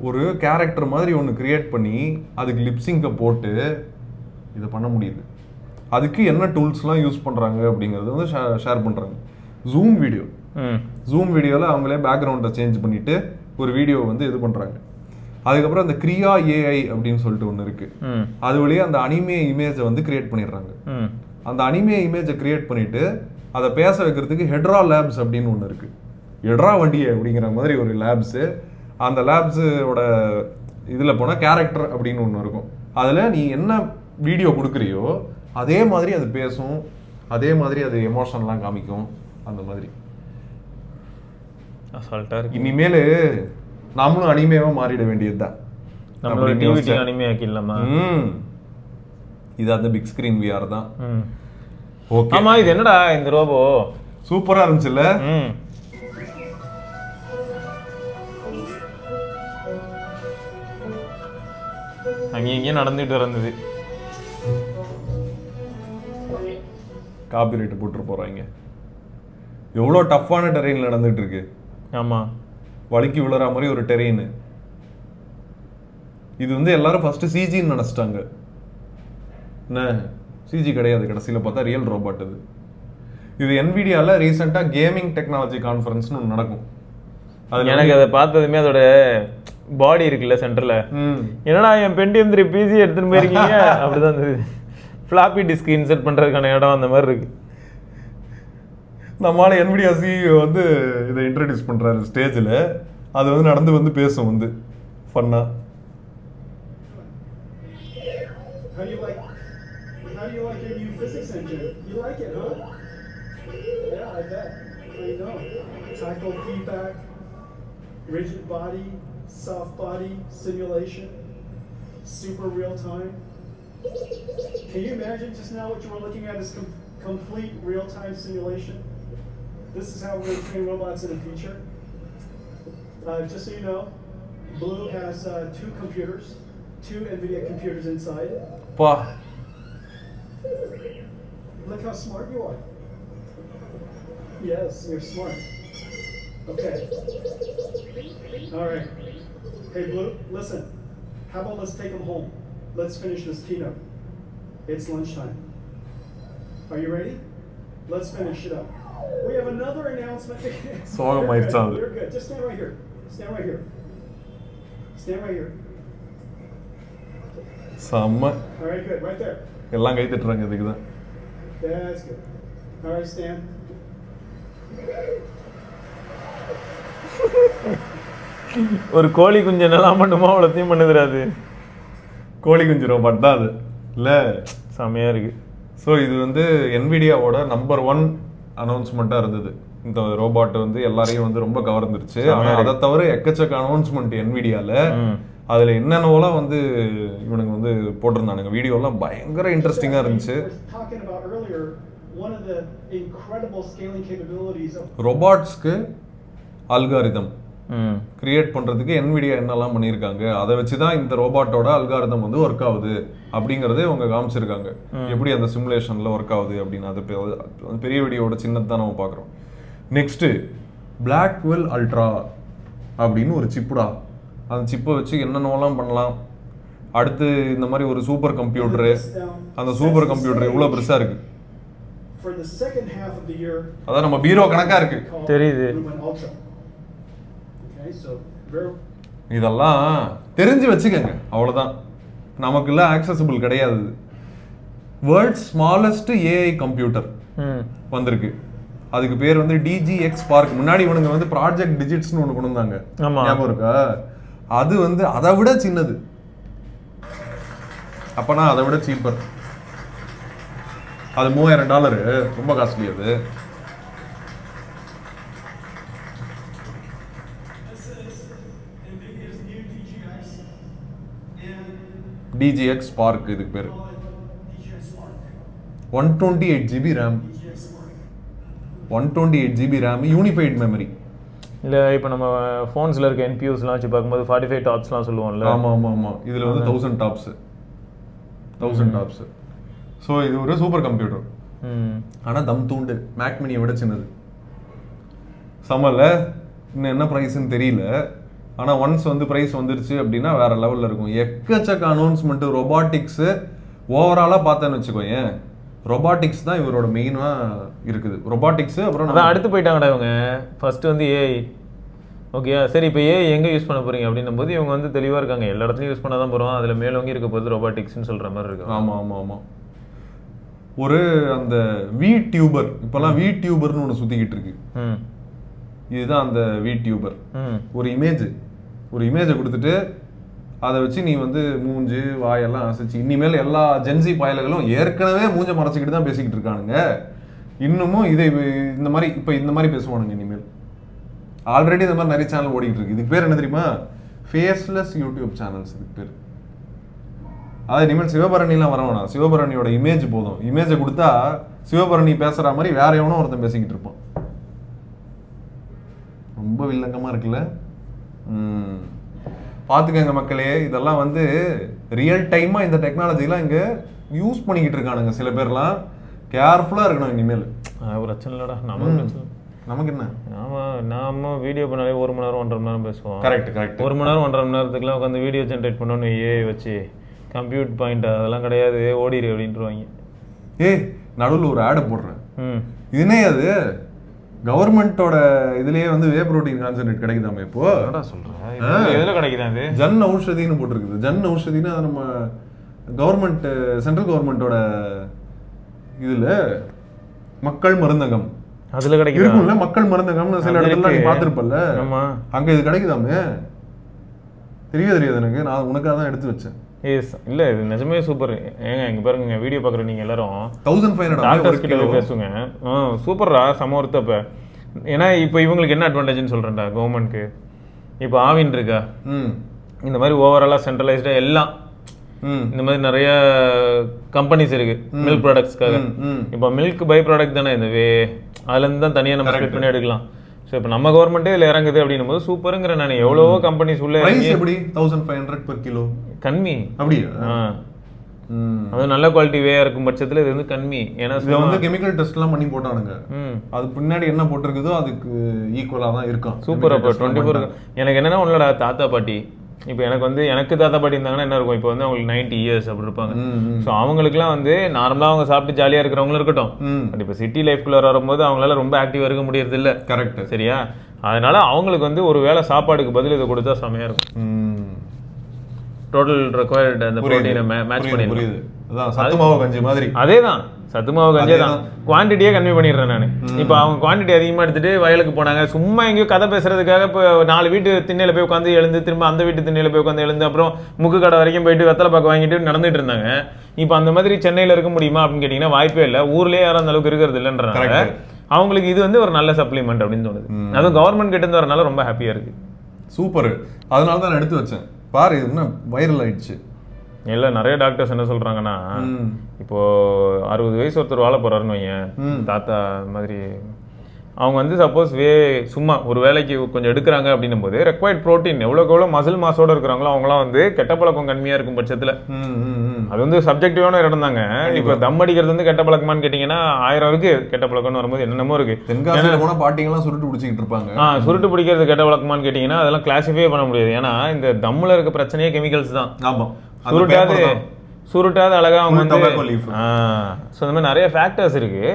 ஒரு கேரக்டர் மாதிரி ஒன்று கிரியேட் பண்ணி அதுக்கு லிப்சிங்கை போட்டு இதை பண்ண முடியுது. அதுக்கு என்ன டூல்ஸ்லாம் யூஸ் பண்ணுறாங்க அப்படிங்கிறது வந்து ஷேர் பண்ணுறாங்க. ஜூம் வீடியோவில் அவங்களே பேக்ரவுண்டை சேஞ்ச் பண்ணிட்டு ஒரு வீடியோ வந்து இது பண்ணுறாங்க. அதுக்கப்புறம் அந்த கிரியா ஏஐ அப்படின்னு சொல்லிட்டு ஒன்று இருக்கு. அது வழியே அந்த அனிமே இமேஜை வந்து கிரியேட் பண்ணிடுறாங்க. அந்த அனிமே இமேஜை கிரியேட் பண்ணிட்டு அதை பேச வைக்கிறதுக்கு ஹெட்ரா லேப்ஸ் அப்படின்னு ஒன்று இருக்கு. எட்ரா வண்டியை அப்படிங்கிற மாதிரி ஒரு லேப்ஸு. அந்த லேப்ஸோட இதில் போனால் கேரக்டர் அப்படின்னு ஒன்று இருக்கும். அதில் நீ என்ன வீடியோ கொடுக்குறியோ அதே மாதிரி அது பேசும், அதே மாதிரி அது எமோஷன்லாம் காமிக்கும். அந்த மாதிரி இனிமேல் நாமளும் அனிமேவா மாறிட வேண்டியதுதான். இது அந்த பிக் ஸ்கிரீன் விஆர் தான். ஓகே, ஆமா. இது என்னடா இந்த ரோபோ சூப்பரா இருந்துச்சுல்ல? அங்கேயே நடந்துட்டு இருந்தது. காப்பிரைட் போட்டு போறாங்க. எவ்வளோ டஃப்பான டெரெயின் நடந்துட்டு இருக்கு. ஆமா, வலிக்கு விழுற மாதிரி ஒரு டெரெயின். இது வந்து எல்லாரும் ஃபர்ஸ்ட் சிஜின்னு நினைச்சிட்டாங்க. என்ன சிஜி கிடையாது, கடைசியில் பார்த்தா ரியல் ரோபோட். இது NVIDIAல ரீசெண்டா கேமிங் டெக்னாலஜி கான்ஃபரன்ஸ்னு ஒன்று நடக்கும். எனக்கு அதை பார்த்ததுமே அதோட பாடி இருக்குல்ல சென்டர்ல, என்னடா என் பென்டிஎம் 3 PC எடுத்துன்னு போயிருக்கீங்க அப்படிதான் இருந்தது. ஃபிளாப்பி டிஸ்க் இன்சர்ட் பண்றதுக்கான இடம் அந்த மாதிரி இருக்கு. நம்மளால NVIDIA CEO வந்து இதை இன்ட்ரடியூஸ் பண்றாரு ஸ்டேஜில். அது வந்து நடந்து வந்து பேசும் வந்து ஃபன்னா. How do you like your new physics engine? You like it, huh? Yeah, I bet. I know. Tactile feedback, rigid body, soft body, simulation, super real time. Can you imagine just now what you were looking at is complete real time simulation? This is how we're going to train robots in the future. Just so you know, Blue has 2 computers, 2 NVIDIA computers inside. Wow. Look how smart you are. Yes, you're smart. Okay. All right. Hey, Blue, listen. How about let's take them home? Let's finish this keynote. It's lunchtime. Are you ready? Let's finish it up. We have another announcement. You're good. Just stand right here. Stand right here. Stand right here. Samma. All right, good. Right there. எல்லாம் கை தட்டுறாங்க இதுக்கு தான். That's good. All right, stand. ஒரு கோழி குஞ்சு என்னெல்லாம் பண்ணுமோ அவ்வளோத்தையும் பண்ணுதுராது. கோழி குஞ்சு ரோபோட் தான் அது இல்லை? செமையாக இருக்கு. ஸோ இது வந்து NVIDIAவோட நம்பர் 1 அனௌன்ஸ்மெண்ட்டாக இருந்தது. இந்த ரோபோட் வந்து எல்லாரையும் வந்து ரொம்ப கவர்ந்துருச்சு. ஆனால் அதை தவிர எக்கச்சக்க அனௌன்ஸ்மெண்ட் NVIDIAல. அதில் என்னென்னவெல்லாம் வந்து இவனுங்க வந்து போட்டிருந்தானுங்க. வீடியோலாம் பயங்கர இன்ட்ரெஸ்டிங்காக இருந்துச்சு. ரோபாட்ஸ்க்கு அல்காரிதம் கிரியேட் பண்ணுறதுக்கு NVIDIA என்னெல்லாம் பண்ணியிருக்காங்க, அதை வச்சு தான் இந்த ரோபாட்டோட அல்காரிதம் வந்து ஒர்க் ஆகுது அப்படிங்கிறதே அவங்க காமிச்சிருக்காங்க. எப்படி அந்த சிமுலேஷனில் ஒர்க் ஆகுது அப்படின்னு. அது பெரிய வீடியோட சின்னது தான் நம்ம பார்க்குறோம். நெக்ஸ்ட்டு பிளாக்வெல் அல்ட்ரா அப்படின்னு ஒரு சிப்புடா. அந்த சிப்பை வச்சு என்னென்னலாம் பண்ணலாம். அடுத்து இந்த மாதிரி ஒரு சூப்பர் கம்ப்யூட்டரு. அந்த சூப்பர் கம்ப்யூட்டர் இவ்வளோ பெருசாக இருக்கு. அதான் நம்ம பீரோ கணக்காக இருக்கு தெரியுது. இதெல்லாம் தெரிஞ்சு வச்சுக்கங்க, அவ்வளோதான். நமக்குள்ள ஆக்சசிபிள் கிடையாது. வேர்ல்ட்ஸ் ஸ்மாலஸ்ட் AI கம்ப்யூட்டர் வந்திருக்கு. அதுக்கு பேர் வந்து DGX Spark. முன்னாடி இவனுங்க வந்து ப்ராஜெக்ட் டிஜிட்ஸ்னு ஒன்று கொண்டு வந்தாங்க, ஞாபகம் இருக்கா? அது வந்து அதை விட சின்னது. அப்பனா அதை விட சீப்பர். அது $3000, ரொம்ப காஸ்ட்லி அது. DGX Spark இதுக்கு பேரு. 128GB RAM, 128GB RAM, unified memory. இல்லை இப்போ நம்ம ஃபோன்ஸில் இருக்க NPUஸ்லாம் வச்சு பார்க்கும்போது 45 டாப்ஸ்லாம் சொல்லுவோம்ல. ஆமாம். இதில் வந்து 1000 டாப்ஸு. ஸோ இது ஒரு சூப்பர் கம்ப்யூட்டர். ஆனால் தம் தூண்டு, மேக் மினியை விட சின்னது. சமல்ல இன்னும் என்ன ப்ரைஸ்ன்னு தெரியல. ஆனால் ஒன்ஸ் வந்து ப்ரைஸ் வந்துருச்சு அப்படின்னா வேற லெவலில் இருக்கும். எக்கச்சக்க அனௌன்ஸ்மெண்ட்டு, ரொபாட்டிக்ஸு ஓவராலாக பார்த்தேன்னு வச்சுக்கோங்க. ரொபாட்டிக்ஸ் தான் இவரோட மெயினாக இருக்குது. ரொபாட்டிக்ஸு அப்புறம் அதான் அடுத்து போயிட்டாங்கடா இவங்க. ஃபர்ஸ்ட் வந்து ஏஐ. ஓகே சரி, இப்போ ஏஐ எங்கே யூஸ் பண்ண போகிறீங்க அப்படின்னும் போது இவங்க வந்து தெளிவாக இருக்காங்க. எல்லா இடத்துலையும் யூஸ் பண்ண தான் போகிறோம், அதில் மேலோங்கி இருக்க போது ரொபாட்டிக்ஸ்ன்னு சொல்கிற மாதிரி இருக்கு. ஆமாம். ஒரு அந்த VTuber, இப்போல்லாம் VTuberன்னு ஒன்று சுற்றிக்கிட்டு இருக்கு. இதுதான் அந்த VTuber. ஒரு இமேஜை கொடுத்துட்டு அதை வச்சு நீ வந்து மூஞ்சு வாயெல்லாம் அசைச்சு, இனிமேல் எல்லா ஜென்சி பயல்களும் ஏற்கனவே மூஞ்சை மறைச்சிக்கிட்டு தான் பேசிக்கிட்டு இருக்கானுங்க. இன்னமும் இதை இந்த மாதிரி பேசுவானுங்க இனிமேல். ஆல்ரெடி இந்த மாதிரி நிறைய சேனல் ஓடிக்கிட்டு இருக்கு. இதுக்கு பேர் என்ன தெரியுமா? ஃபேஸ்லெஸ் யூடியூப் சேனல்ஸ் இதுக்கு பேர். அது இனிமேல் சிவபரணிலாம் வர வேணாம். சிவபரணியோட இமேஜ் போதும். இமேஜை கொடுத்தா சிவபரணி பேசுற மாதிரி வேற எவனோ ஒருத்தன் பேசிக்கிட்டு இருப்பான். ரொம்ப வில்லங்கமா இருக்குல்ல. பார்த்துக்கங்க மக்களே, இதெல்லாம் வந்து ரியல் டைமா இந்த டெக்னாலஜிலாம் இங்கே யூஸ் பண்ணிக்கிட்டு இருக்கானுங்க சில பேர்லாம். கேர்ஃபுல்லாக இருக்கணும் இனிமேல். பிரச்சனை இல்லைடா, நமக்கு என்ன, நாம வீடியோ பண்ணாலே 1 மணி நேரம் 1.5 மணி நேரம் பேசுவோம். கரெக்ட் 1 மணி நேரம் 1.5 மணி நேரத்துக்குலாம் உட்காந்து வீடியோ ஜென்ரேட் பண்ணணும் ஏஐ வச்சு. கம்ப்யூட் பாயிண்ட் அதெல்லாம் கிடையாது, ஓடிடு அப்படின்ட்டுருவாங்க. நடுவில் ஒரு ஆடை போடுறேன். இதுனே அது கவர்மெண்டோட இதுலயே வந்து வே புரோட்டீன் கான்சென்ட்ரேட் கிடைக்குதாமே இப்போ. எதுல கிடைக்குது? ஜன் ஔஷதின்னு போட்டிருக்குது. ஜன் ஔஷதினா நம்ம கவர்மெண்ட், சென்ட்ரல் கவர்மெண்டோட இதுல மக்கள் மருந்தகம் அதுல கிடைக்கும்ல. மக்கள் மருந்தகம்னு சில இடத்துல நீ பாத்துருப்பல்ல, அங்க இது கிடைக்குதாமே. தெரியாது எனக்கு, நான் உனக்காக தான் எடுத்து வச்சேன். இல்ல இது நிஜமே சூப்பர். ஏங்க இங்க பாருங்க, வீடியோ பாக்குற நீங்க எல்லாரும் 1500 டாக்டர்ஸ் கிட்ட பேசுங்க. சூப்பர்ரா, சம ஒருத்தப்ப. ஏன்னா இப்போ இவங்களுக்கு என்ன அட்வான்டேஜ்னு சொல்றேன்டா கவர்மெண்ட்க்கு. இப்போ ஆவின் இருக்கா, இந்த மாதிரி ஓவராலா சென்ட்ரலைஸ்டா எல்லாம் இந்த மாதிரி நிறைய கம்பெனிஸ் இருக்கு மில்க் ப்ராடக்ட்ஸ்க்காக. இப்போ மில்க் பை ப்ராடக்ட் தானே இந்த அதுல இருந்து தான் தனியா நம்ம ஸ்ப்ளிட் பண்ணி எடுக்கலாம். ஸோ இப்போ நம்ம கவர்மெண்ட்டே இதில் இறங்குது அப்படின்னும் போது சூப்பருங்கிற. நான் எவ்வளவோ கம்பெனிஸ் உள்ள எப்படி 1500 per kilo கம்மி. அப்படியா? அது நல்ல குவாலிட்டி வேயா இருக்கும் பட்சத்தில் இது வந்து கம்மி. ஏன்னா இது வந்து கெமிக்கல் டெஸ்ட்லாம் பண்ணி போட்டானுங்க. அது பின்னாடி என்ன போட்டிருக்குதோ அதுக்கு ஈக்குவலாக தான் இருக்கும். சூப்பர். அப்போ 24 எனக்கு என்னன்னா உன்னோட தாத்தா பாட்டி, இப்போ எனக்கு வந்து எனக்கு தாத்தா பாட்டி இருந்தாங்கன்னா என்ன இருக்கும், இப்போ வந்து அவங்களுக்கு 90 years அப்படி இருப்பாங்க. ஸோ அவங்களுக்குலாம் வந்து நார்மலாக அவங்க சாப்பிட்டு ஜாலியாக இருக்கிறவங்களும் இருக்கட்டும். பட் இப்போ சிட்டி லைஃப்குள்ள வரும்போது அவங்களால ரொம்ப ஆக்டிவாக இருக்க முடியறது இல்லை. கரெக்ட், சரியா? அதனால அவங்களுக்கு வந்து ஒரு வேளை சாப்பாடுக்கு பதில் இதை கொடுத்தா செமையா இருக்கும். டோட்டல் ரெக்வயர்ட் அந்த புரோட்டீனை மேட்ச் பண்ணி புரியுது. அதான் சத்து மாவு கஞ்சி மாதிரி. அதேதான் சத்து மாவு கஞ்சி தான். குவான்டிட்டியே கம்மி பண்ணிடுறேன் நான். இப்போ அவங்க குவான்டிட்டி அதிகமாக எடுத்துட்டு வயலுக்கு போனாங்க. சும்மா எங்கேயோ கதை பேசுறதுக்காக இப்போ 4 வீட்டு திண்ணையில போய் உட்காந்து எழுந்து, திரும்ப அந்த வீட்டு திண்ணையில போய் உட்காந்து எழுந்து, அப்புறம் முக்கு கடை வரைக்கும் போயிட்டு வெத்தலை பாக்கு வாங்கிட்டு நடந்துட்டு இருந்தாங்க. இப்போ அந்த மாதிரி சென்னையில இருக்க முடியுமா அப்படின்னு கேட்டீங்கன்னா வாய்ப்பே இல்லை. ஊர்லயே யாரும் அந்த அளவுக்கு இருக்கிறது இல்லைன்றாங்க. அவங்களுக்கு இது வந்து ஒரு நல்ல சப்ளிமெண்ட் அப்படின்னு தோணுது. அதுவும் கவர்மெண்ட் கிட்ட இருந்து வரனால ரொம்ப ஹாப்பியா இருக்கு. சூப்பர். அதனால தான் நான் எடுத்து வச்சேன். பாரு, இது என்ன வைரல் ஆயிடுச்சு. இல்லை நிறைய டாக்டர்ஸ் என்ன சொல்றாங்கன்னா, இப்போ 60 வயசு ஒருத்தர் வாழ போறாருன்னு வையன், தாத்தா மாதிரி, அவங்க வந்து சப்போஸ் சும்மா ஒரு வேலைக்கு கொஞ்சம் எடுக்கிறாங்க அப்படின்னும் போது ரெக்வயர்ட் ப்ரோட்டீன் எவ்வளோக்கு எவ்வளோ மசில் மாஸோட இருக்கிறாங்களோ அவங்களாம் வந்து கெட்ட பழக்கம் கம்மியா இருக்கும் பட்சத்தில் அது வந்து சப்ஜெக்டிவான இடம் தாங்க. இப்போ தம் அடிக்கிறது வந்து கெட்ட பழக்கமானு கேட்டீங்கன்னா 1000 இருக்கு. கெட்ட பழக்கம்னு வரும்போது என்னென்னமோ இருக்கு. தென்காசியில போனா பாட்டிங்கெல்லாம் சுருட்டு பிடிச்சிக்கிட்டு இருப்பாங்க. சுருட்டு பிடிக்கிறது கெட்ட பழக்கமானு கேட்டீங்கன்னா அதெல்லாம் கிளாசிஃபை பண்ண முடியாது. ஏன்னா இந்த தம்முல இருக்க பிரச்சனையே கெமிக்கல்ஸ் தான். ஆமா, சுருட்டாது அழகா அவங்க வந்து இந்த மாதிரி நிறைய ஃபேக்டர்ஸ் இருக்கு.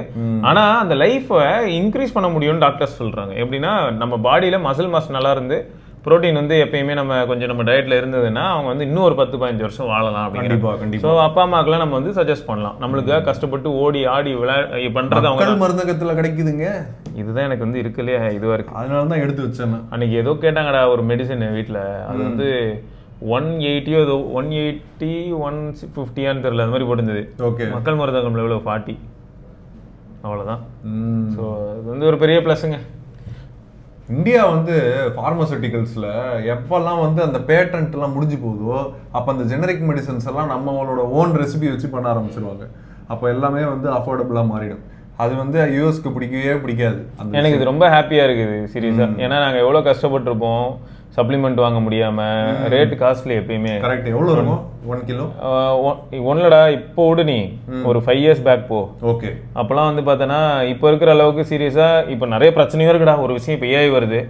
ஆனா அந்த லைஃபை இன்க்ரீஸ் பண்ண முடியும்னு டாக்டர்ஸ் சொல்றாங்க. எப்படின்னா நம்ம பாடியில மசில் மாஸ் நல்லா இருந்து புரோட்டீன் வந்து எப்பயுமே நம்ம கொஞ்சம் நம்ம டயட்ல இருந்ததுன்னா அவங்க வந்து இன்னும் ஒரு 10-15 வருஷம் வாழலாம் அப்படின்னு. ஸோ அப்பா அம்மாக்கெல்லாம் நம்ம வந்து சஜஸ்ட் பண்ணலாம். நம்மளுக்காக கஷ்டப்பட்டு ஓடி ஆடி பண்றது அவங்க மருந்தகத்துல கிடைக்குதுங்க. இதுதான் எனக்கு வந்து இருக்கு இல்லையா இதுவா இருக்கு. அதனால தான் எடுத்து வச்சேன். அன்னைக்கு ஏதோ கேட்டாங்கடா ஒரு மெடிசன் வீட்டில், அது வந்து 180 ஏதோ 180 150 தெரியல அந்த மாதிரி போட்டுருந்தது. ஓகே. மக்கள் மருந்தகம் எவ்வளோ 40, அவ்வளோதான். ஸோ இது வந்து ஒரு பெரிய ப்ளஸ்ஸுங்க. இந்தியா வந்து ஃபார்மசூட்டிக்கல்ஸில் எப்போல்லாம் வந்து அந்த பேட்டன்ட்லாம் முடிஞ்சு போகுதோ அப்போ அந்த ஜெனரிக் மெடிசன்ஸ் எல்லாம் நம்மளோட ஓன் ரெசிபி வச்சு பண்ண ஆரம்பிச்சிருவாங்க. அப்போ எல்லாமே வந்து அஃபோர்டபுளாக மாறிடும். அது வந்து யூஎஸ்க்கு பிடிக்கவே பிடிக்காது. எனக்கு இது ரொம்ப ஹாப்பியாக இருக்குது சீரியஸாக. ஏன்னா நாங்கள் எவ்வளோ கஷ்டப்பட்டிருப்போம் சப்ளிமெண்ட் வாங்க முடியாம, ரேட் காஸ்ட்லி எப்பயுமே. கரெக்ட். எவ்வளவு இருக்கும் 1 கிலோ? ஒன்லடா இப்போ விடு நீ ஒரு 5 years பேக் போ. ஓகே. அப்பெல்லாம் வந்து பார்த்தனா இப்போ இருக்கிற அளவுக்கு சீரியஸா இப்போ நிறைய பிரச்சனையும் இருக்குடா. ஒரு விஷயம் இப்போ ஏஐ வருது,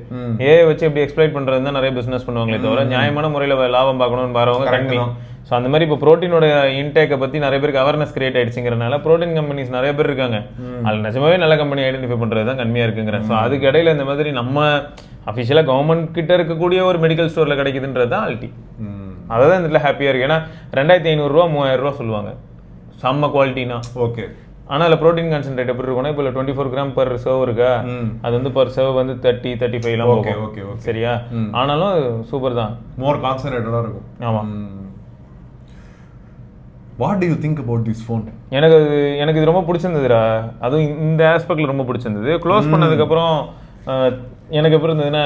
ஏஐ வச்சு எப்படி எக்ஸ்ப்ளாய்ட் பண்றது தான் நிறைய பிசினஸ் பண்ணுவாங்களே தவிர நியாயமான முறையில் லாபம் பார்க்கணும்னு வரவங்க கம்மி. ஸோ அந்த மாதிரி இப்போ ப்ரோட்டீனோட இன்டேக்கை பற்றி நிறைய பேருக்கு அவேர்னஸ் கிரியேட் ஆயிடுச்சுங்கிறனால ப்ரோட்டீன் கம்பெனிஸ் நிறைய பேர் இருக்காங்க. அதில் நிஜமாவே நல்ல கம்பெனி ஐடென்டிஃபை பண்ணுறது தான் கம்மியாக இருக்குங்கிறேன். ஸோ அதுக்கு இடையில இந்த மாதிரி நம்ம அஃபிஷியலாக கவர்மெண்ட் கிட்ட இருக்கக்கூடிய ஒரு மெடிக்கல் ஸ்டோரில் கிடைக்குதுன்றது தான் அல்டி. அதான் இந்த இடத்துல ஹாப்பியாக இருக்குது. ஏன்னா 2500 ரூபா 3000 ரூபா சொல்லுவாங்க செம்ம குவாலிட்டினா. ஓகே. ஆனால் அதில் ப்ரோட்டீன் கான்சென்ட்ரேட் எப்படி இருக்கும்னா இப்போ 24 கிராம் பர் சர்வ் இருக்கா, அது வந்து பர் சர்வ் வந்து 30-35 போகும். சரியா? ஆனாலும் சூப்பர் தான், மோர் கான்சென்ட்ரேட்டடாக இருக்கும். ஆமாம். What to you think about this phone? எனக்கு இது ரொம்ப பிடிச்சிருந்ததுடா. அதுவும் இந்த ஆஸ்பெக்ட்ல ரொம்ப பிடிச்சிருந்தது. க்ளோஸ் பண்ணதுக்கப்புறம் எனக்கு எப்படி இருந்ததுன்னா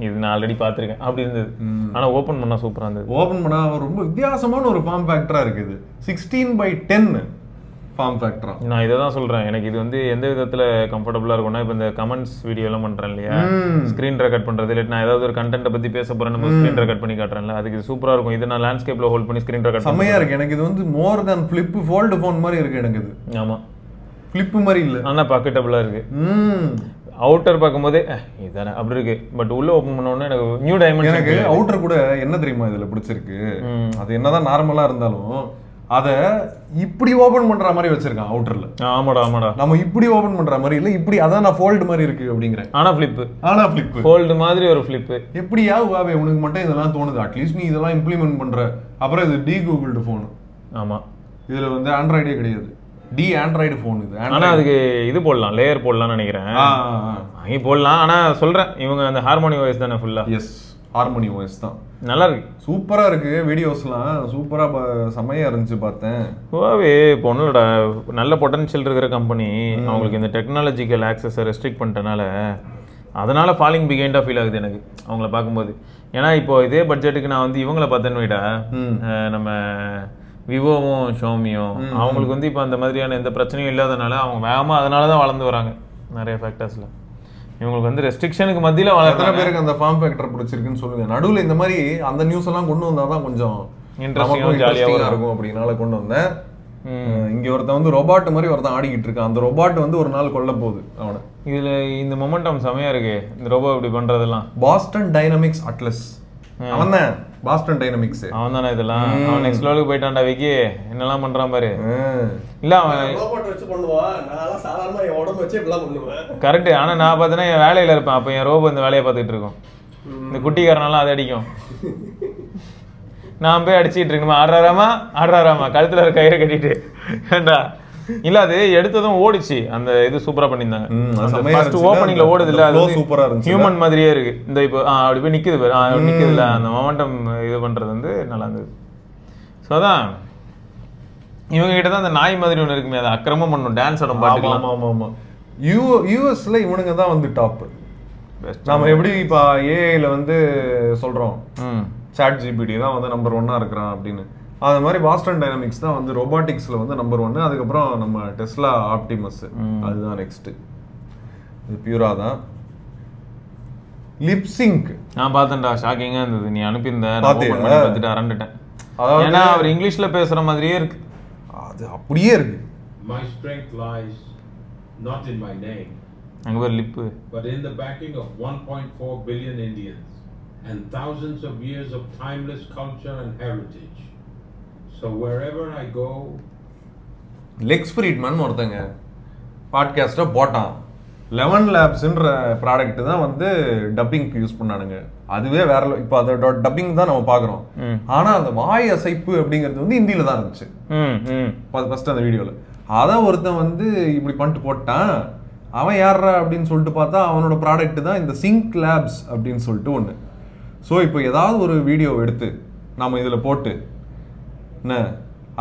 இது நான் ஆல்ரெடி பார்த்துருக்கேன் அப்படி இருந்தது. ஆனால் ஓப்பன் பண்ணால் சூப்பராக இருந்தது. ஓப்பன் பண்ணால் ரொம்ப வித்தியாசமான ஒரு ஃபார்ம் ஃபேக்டராக இருக்குது. 16:10 ஃபார்ம் ஃபேக்டரா. நான் இதை தான் சொல்கிறேன். எனக்கு இது வந்து எந்த விதத்தில் கம்ஃபர்டபுளாக இருக்கும்னா, இப்போ இந்த கமெண்ட்ஸ் வீடியோலாம் பண்ணுறேன் இல்லையா, ஸ்க்ரீன் ரெக்கார்ட் பண்ணுறது, இல்லை நான் ஏதாவது ஒரு கண்டென்ட்டை பற்றி பேச போகிறேன், நம்ம ஸ்க்ரீன் ரெக்கார்ட் பண்ணி காட்டுறேன்ல, அதுக்கு இது சூப்பராக இருக்கும். இது நான் லேண்ட்ஸ்கேப்பில் ஹோல்ட் பண்ணி ஸ்க்ரீன் ரெக்கார்ட் செம்மையாக இருக்குது. எனக்கு இது வந்து மோர் தென் ஃப்ளிப்பு ஃபோல்டு ஃபோன் மாதிரி இருக்குது எனக்கு இது. ஆமாம், ஃப்ளிப்பு மாதிரி இல்லை, ஆனால் பாக்கெட்டபுளாக இருக்குது. அவுட்டர் பார்க்கும்போதே இதுதானே அப்படி இருக்கு. பட் உள்ள ஓப்பன் பண்ண உடனே எனக்கு நியூ டைமென்ஷன். எனக்கு அவுட்டர் கூட என்ன தெரியுமா இதில் பிடிச்சிருக்கு, அது என்னதான் நார்மலாக இருந்தாலும் அதை இப்படி ஓபன் பண்ற மாதிரி வச்சிருக்கான் அவுட்டர்ல. ஆமாடா ஆமாடா, நம்ம இப்படி ஓபன் பண்ற மாதிரி இல்ல, இப்படி அதான் நான் ஃபோல்ட் மாதிரி இருக்கு அப்படிங்கிறேன். ஆனா ஃபிளிப் ஃபோல்ட் மாதிரி ஒரு ஃபிளிப். எப்படியா வாவே உனக்கு மட்டும் இதெல்லாம் தோணுது? அட்லீஸ்ட் நீ இதெல்லாம் இம்ப்ளிமெண்ட் பண்ற. அப்புறம் இது டி கூகுள்டு ஃபோன். ஆமா, இதுல வந்து ஆண்ட்ராய்டே கிடையாது, டி ஆண்ட்ராய்டு ஃபோன் இது. ஆனா அதுக்கு இது போடலாம், லேயர் போடலாம்னு நினைக்கிறேன். வாங்கி போடலாம். ஆனா சொல்றேன், இவங்க அந்த ஹார்மோனி வாய்ஸ் தானே ஃபுல்லா. எஸ், ஹார்மோனி வாய்ஸ் தான். நல்லா இருக்கு, சூப்பரா இருக்கு. வீடியோஸ்லாம் சூப்பரா செமையா இருந்துச்சு பார்த்தேன். ஓவே இப்போ ஒன்றும்டா, நல்ல பொட்டன்ஷியல் இருக்கிற கம்பெனி அவங்களுக்கு இந்த டெக்னாலஜிக்கல் ஆக்சஸை ரெஸ்ட்ரிக்ட் பண்ணிட்டனால அதனால ஃபாலிங் பிகைண்டாக ஃபீல் ஆகுது எனக்கு அவங்கள பார்க்கும்போது. ஏன்னா இப்போ இதே பட்ஜெட்டுக்கு நான் வந்து இவங்கள பார்த்தேன்னு வைடா, நம்ம விவோவும் ஷோமியும், அவங்களுக்கு வந்து இப்போ அந்த மாதிரியான எந்த பிரச்சனையும் இல்லாதனால அவங்க வேகமாக அதனால தான் வளர்ந்து வராங்க நிறைய ஃபேக்டர்ஸில். இவங்களுக்கு வந்து ரெஸ்ட்ரிக்ஷனுக்கு மத்தியில் எத்தனை பேருக்கு அந்த ஃபார்ம் ஃபேக்டர் பிடிச்சிருக்குன்னு சொல்லுங்க. நடுவில் இந்த மாதிரி அந்த நியூஸ் எல்லாம் கொண்டு வந்தால் தான் கொஞ்சம் இன்ட்ரெஸ்டிங்காக ஜாலியாக இருக்கும் அப்படின்னால கொண்டு வந்தேன். இங்கே ஒருத்தன் வந்து ரொபாட் மாதிரி ஒருத்தன் ஆடிக்கிட்டு இருக்கான். அந்த ரொபாட் வந்து ஒரு நாள் கொல்ல போகுது அவனை. இதில் இந்த மொமெண்டம் செமையாக இருக்கு, இந்த ரோபோ இப்படி பண்ணுறதெல்லாம். பாஸ்டன் டைனமிக்ஸ் அட்லஸ், அவன் தான் பாஸ்டன் டைனமிக்ஸ், அவன் தானே இதெல்லாம். அவன் நெக்ஸ்ட் லெவலுக்கு போயிட்டான்டா விக்கி, என்னெல்லாம் பண்றான் பாரு. இல்ல அவன் ரோபோட் வச்சு பண்ணுவான், நான் சாதாரணமா என் உடம்பு வச்சு இப்படிலாம் பண்ணுவேன். கரெக்ட். ஆனா நான் பார்த்தேன்னா என் வேலையில இருப்பேன், அப்ப என் ரோபோ இந்த வேலையை பார்த்துட்டு இருக்கும். இந்த குட்டிக்காரனால அது அடிக்கும், நான் போய் அடிச்சுட்டு இருக்கணுமா, ஆடுறாராமா கழுத்துல ஒரு கயிறை கட்டிட்டு. ஏண்டா இல்ல அது எடுத்ததும் ஓடிச்சு, அந்த இது சூப்பரா பண்ணிருந்தாங்க. ஃபர்ஸ்ட் ஓபனிங்ல ஓடுது இல்ல, அது சூப்பரா இருந்துச்சு, ஹியூமன் மாதிரியே இருக்கு. இந்த இப்போ அப்படி போய் நிக்குது பாரு, நிக்குதுல, அந்த மொமெண்டம் இது பண்றது வந்து நல்லா இருந்தது. ஸோ அதான் இவங்க கிட்ட தான் அந்த நாய் மாதிரி ஒன்று இருக்குமே, அதை அக்கிரமம் பண்ணும், டான்ஸ் ஆடும், பாட்டுக்கலாம். ஆமா ஆமா, யூஎஸ்ல இவனுங்க தான் வந்து டாப். நம்ம எப்படி இப்போ ஏஐல வந்து சொல்றோம் சாட் ஜிபிடி தான் வந்து நம்பர் 1 இருக்கிறான் அப்படின்னு, அது மாதிரி பாஸ்டன் டைனமிக்ஸ் தான் வந்து ரோபாட்டிக்ஸ்ல வந்து நம்பர் 1. அதுக்கப்புறம் நம்ம டெஸ்லா ஆப்டிமஸ், அதுதான் நெக்ஸ்ட். இது பியூரா தான். லிப்சிங்க் நான் பார்த்தேன்டா, ஷாக்கிங்கா இருந்தது. நீ அனுப்பியிருந்த பார்த்துட்டு அரண்டுட்டேன். ஏன்னா அவர் இங்கிலீஷ்ல பேசுற மாதிரியே இருக்கு, அது அப்படியே இருக்கு. My strength lies not in my name, அங்க ஒரு lip, but in the backing of 1.4 billion Indians and thousands of years of timeless culture and heritage. So wherever I go. Lex Fridman ஒருத்தங்க பாட்காஸ்ட்டை போட்டான். 11 லேப்ஸ்ன்ற ப்ராடக்ட் தான் வந்து டப்பிங்க்கு use பண்ணானுங்க. அதுவே வேற இப்போ அதோட டப்பிங் தான் நம்ம பார்க்குறோம். ஆனா அந்த வாய் அசைப்பு அப்படிங்கிறது வந்து ஹிந்தியில தான் இருந்துச்சு ஃபர்ஸ்ட் அந்த வீடியோல. அதான் ஒருத்தன் வந்து இப்படி பண்ணிட்டு போட்டான். அவன் யாரா அப்படின்னு சொல்லிட்டு பார்த்தா அவனோட ப்ராடக்ட் தான் இந்த சிங்க் லேப்ஸ் அப்படின்னு சொல்லிட்டு ஒன்று. ஸோ இப்போ ஏதாவது ஒரு வீடியோ எடுத்து நம்ம இதில் போட்டு என்ன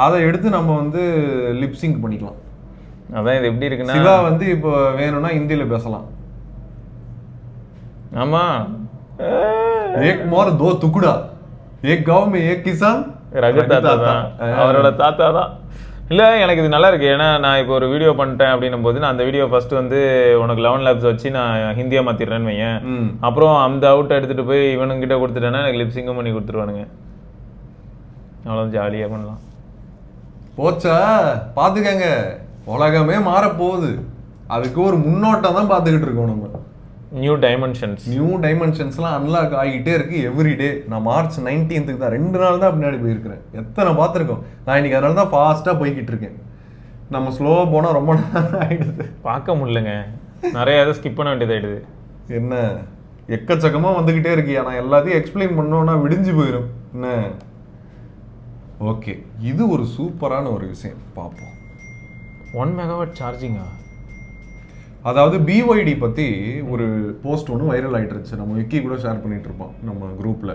அதை எடுத்து நம்ம வந்து லிப்சிங்க் பண்ணிக்கலாம். அதான் இது எப்படி இருக்குன்னா சிவா வந்து இப்போ வேணும்னா ஹிந்தியில பேசலாம். ஆமா ஏக் மோர் தோ துக்குடா ஏக் காவ் மே ஏக் கிசான் ரகு தாத்தா தான் அவரோட தாத்தா தான். இல்ல எனக்கு இது நல்லா இருக்கு. ஏன்னா நான் இப்போ ஒரு வீடியோ பண்ணிட்டேன் அப்படின்னும் போது நான் அந்த வீடியோ ஃபர்ஸ்ட் வந்து உனக்கு 11 லேப்ஸ் வச்சு நான் ஹிந்தியா மாத்திடுறேன்னு வையேன். அப்புறம் அந்த அவுட் எடுத்துட்டு போய் இவனுங்கிட்ட கொடுத்துட்டேன்னா எனக்கு லிப்சிங்கும் பண்ணி கொடுத்துருவானுங்க. அவ்வளோ ஜாலியா பண்ணலாம். போச்சா பாத்துக்கங்க, உலகமே மாறப்போகுது. அதுக்கு ஒரு முன்னோட்டம் தான் பார்த்துக்கிட்டு இருக்கோம் நம்ம. நியூ டைமென்ஷன்ஸ்லாம் அன்லாக் ஆகிட்டே இருக்கு எவ்ரிடே. நான் மார்ச் 19th தான் 2 நாள் தான் பின்னாடி போயிருக்கிறேன். எத்தனை பார்த்துருக்கோம். நான் இன்னைக்கு அதனால தான் ஃபாஸ்ட்டாக போய்கிட்டு இருக்கேன். நம்ம ஸ்லோவாக போனால் ரொம்ப நேரம் ஆகிடுது, பார்க்க முடியலங்க. நிறைய இதை ஸ்கிப் பண்ண வேண்டியதாகிடுது. என்ன எக்கச்சக்கமாக வந்துக்கிட்டே இருக்கு. நான் எல்லாத்தையும் எக்ஸ்பிளைன் பண்ணோன்னா விடிஞ்சு போயிடும். என்ன ஓகே, இது ஒரு சூப்பரான ஒரு விஷயம். பார்ப்போம். 1 மெகாவாட் சார்ஜிங்கா? அதாவது BYD பற்றி ஒரு போஸ்ட் ஒன்று வைரல் ஆகிட்டு இருந்துச்சு. நம்ம விக்கி கூட ஷேர் பண்ணிட்டு இருப்போம் நம்ம குரூப்பில்.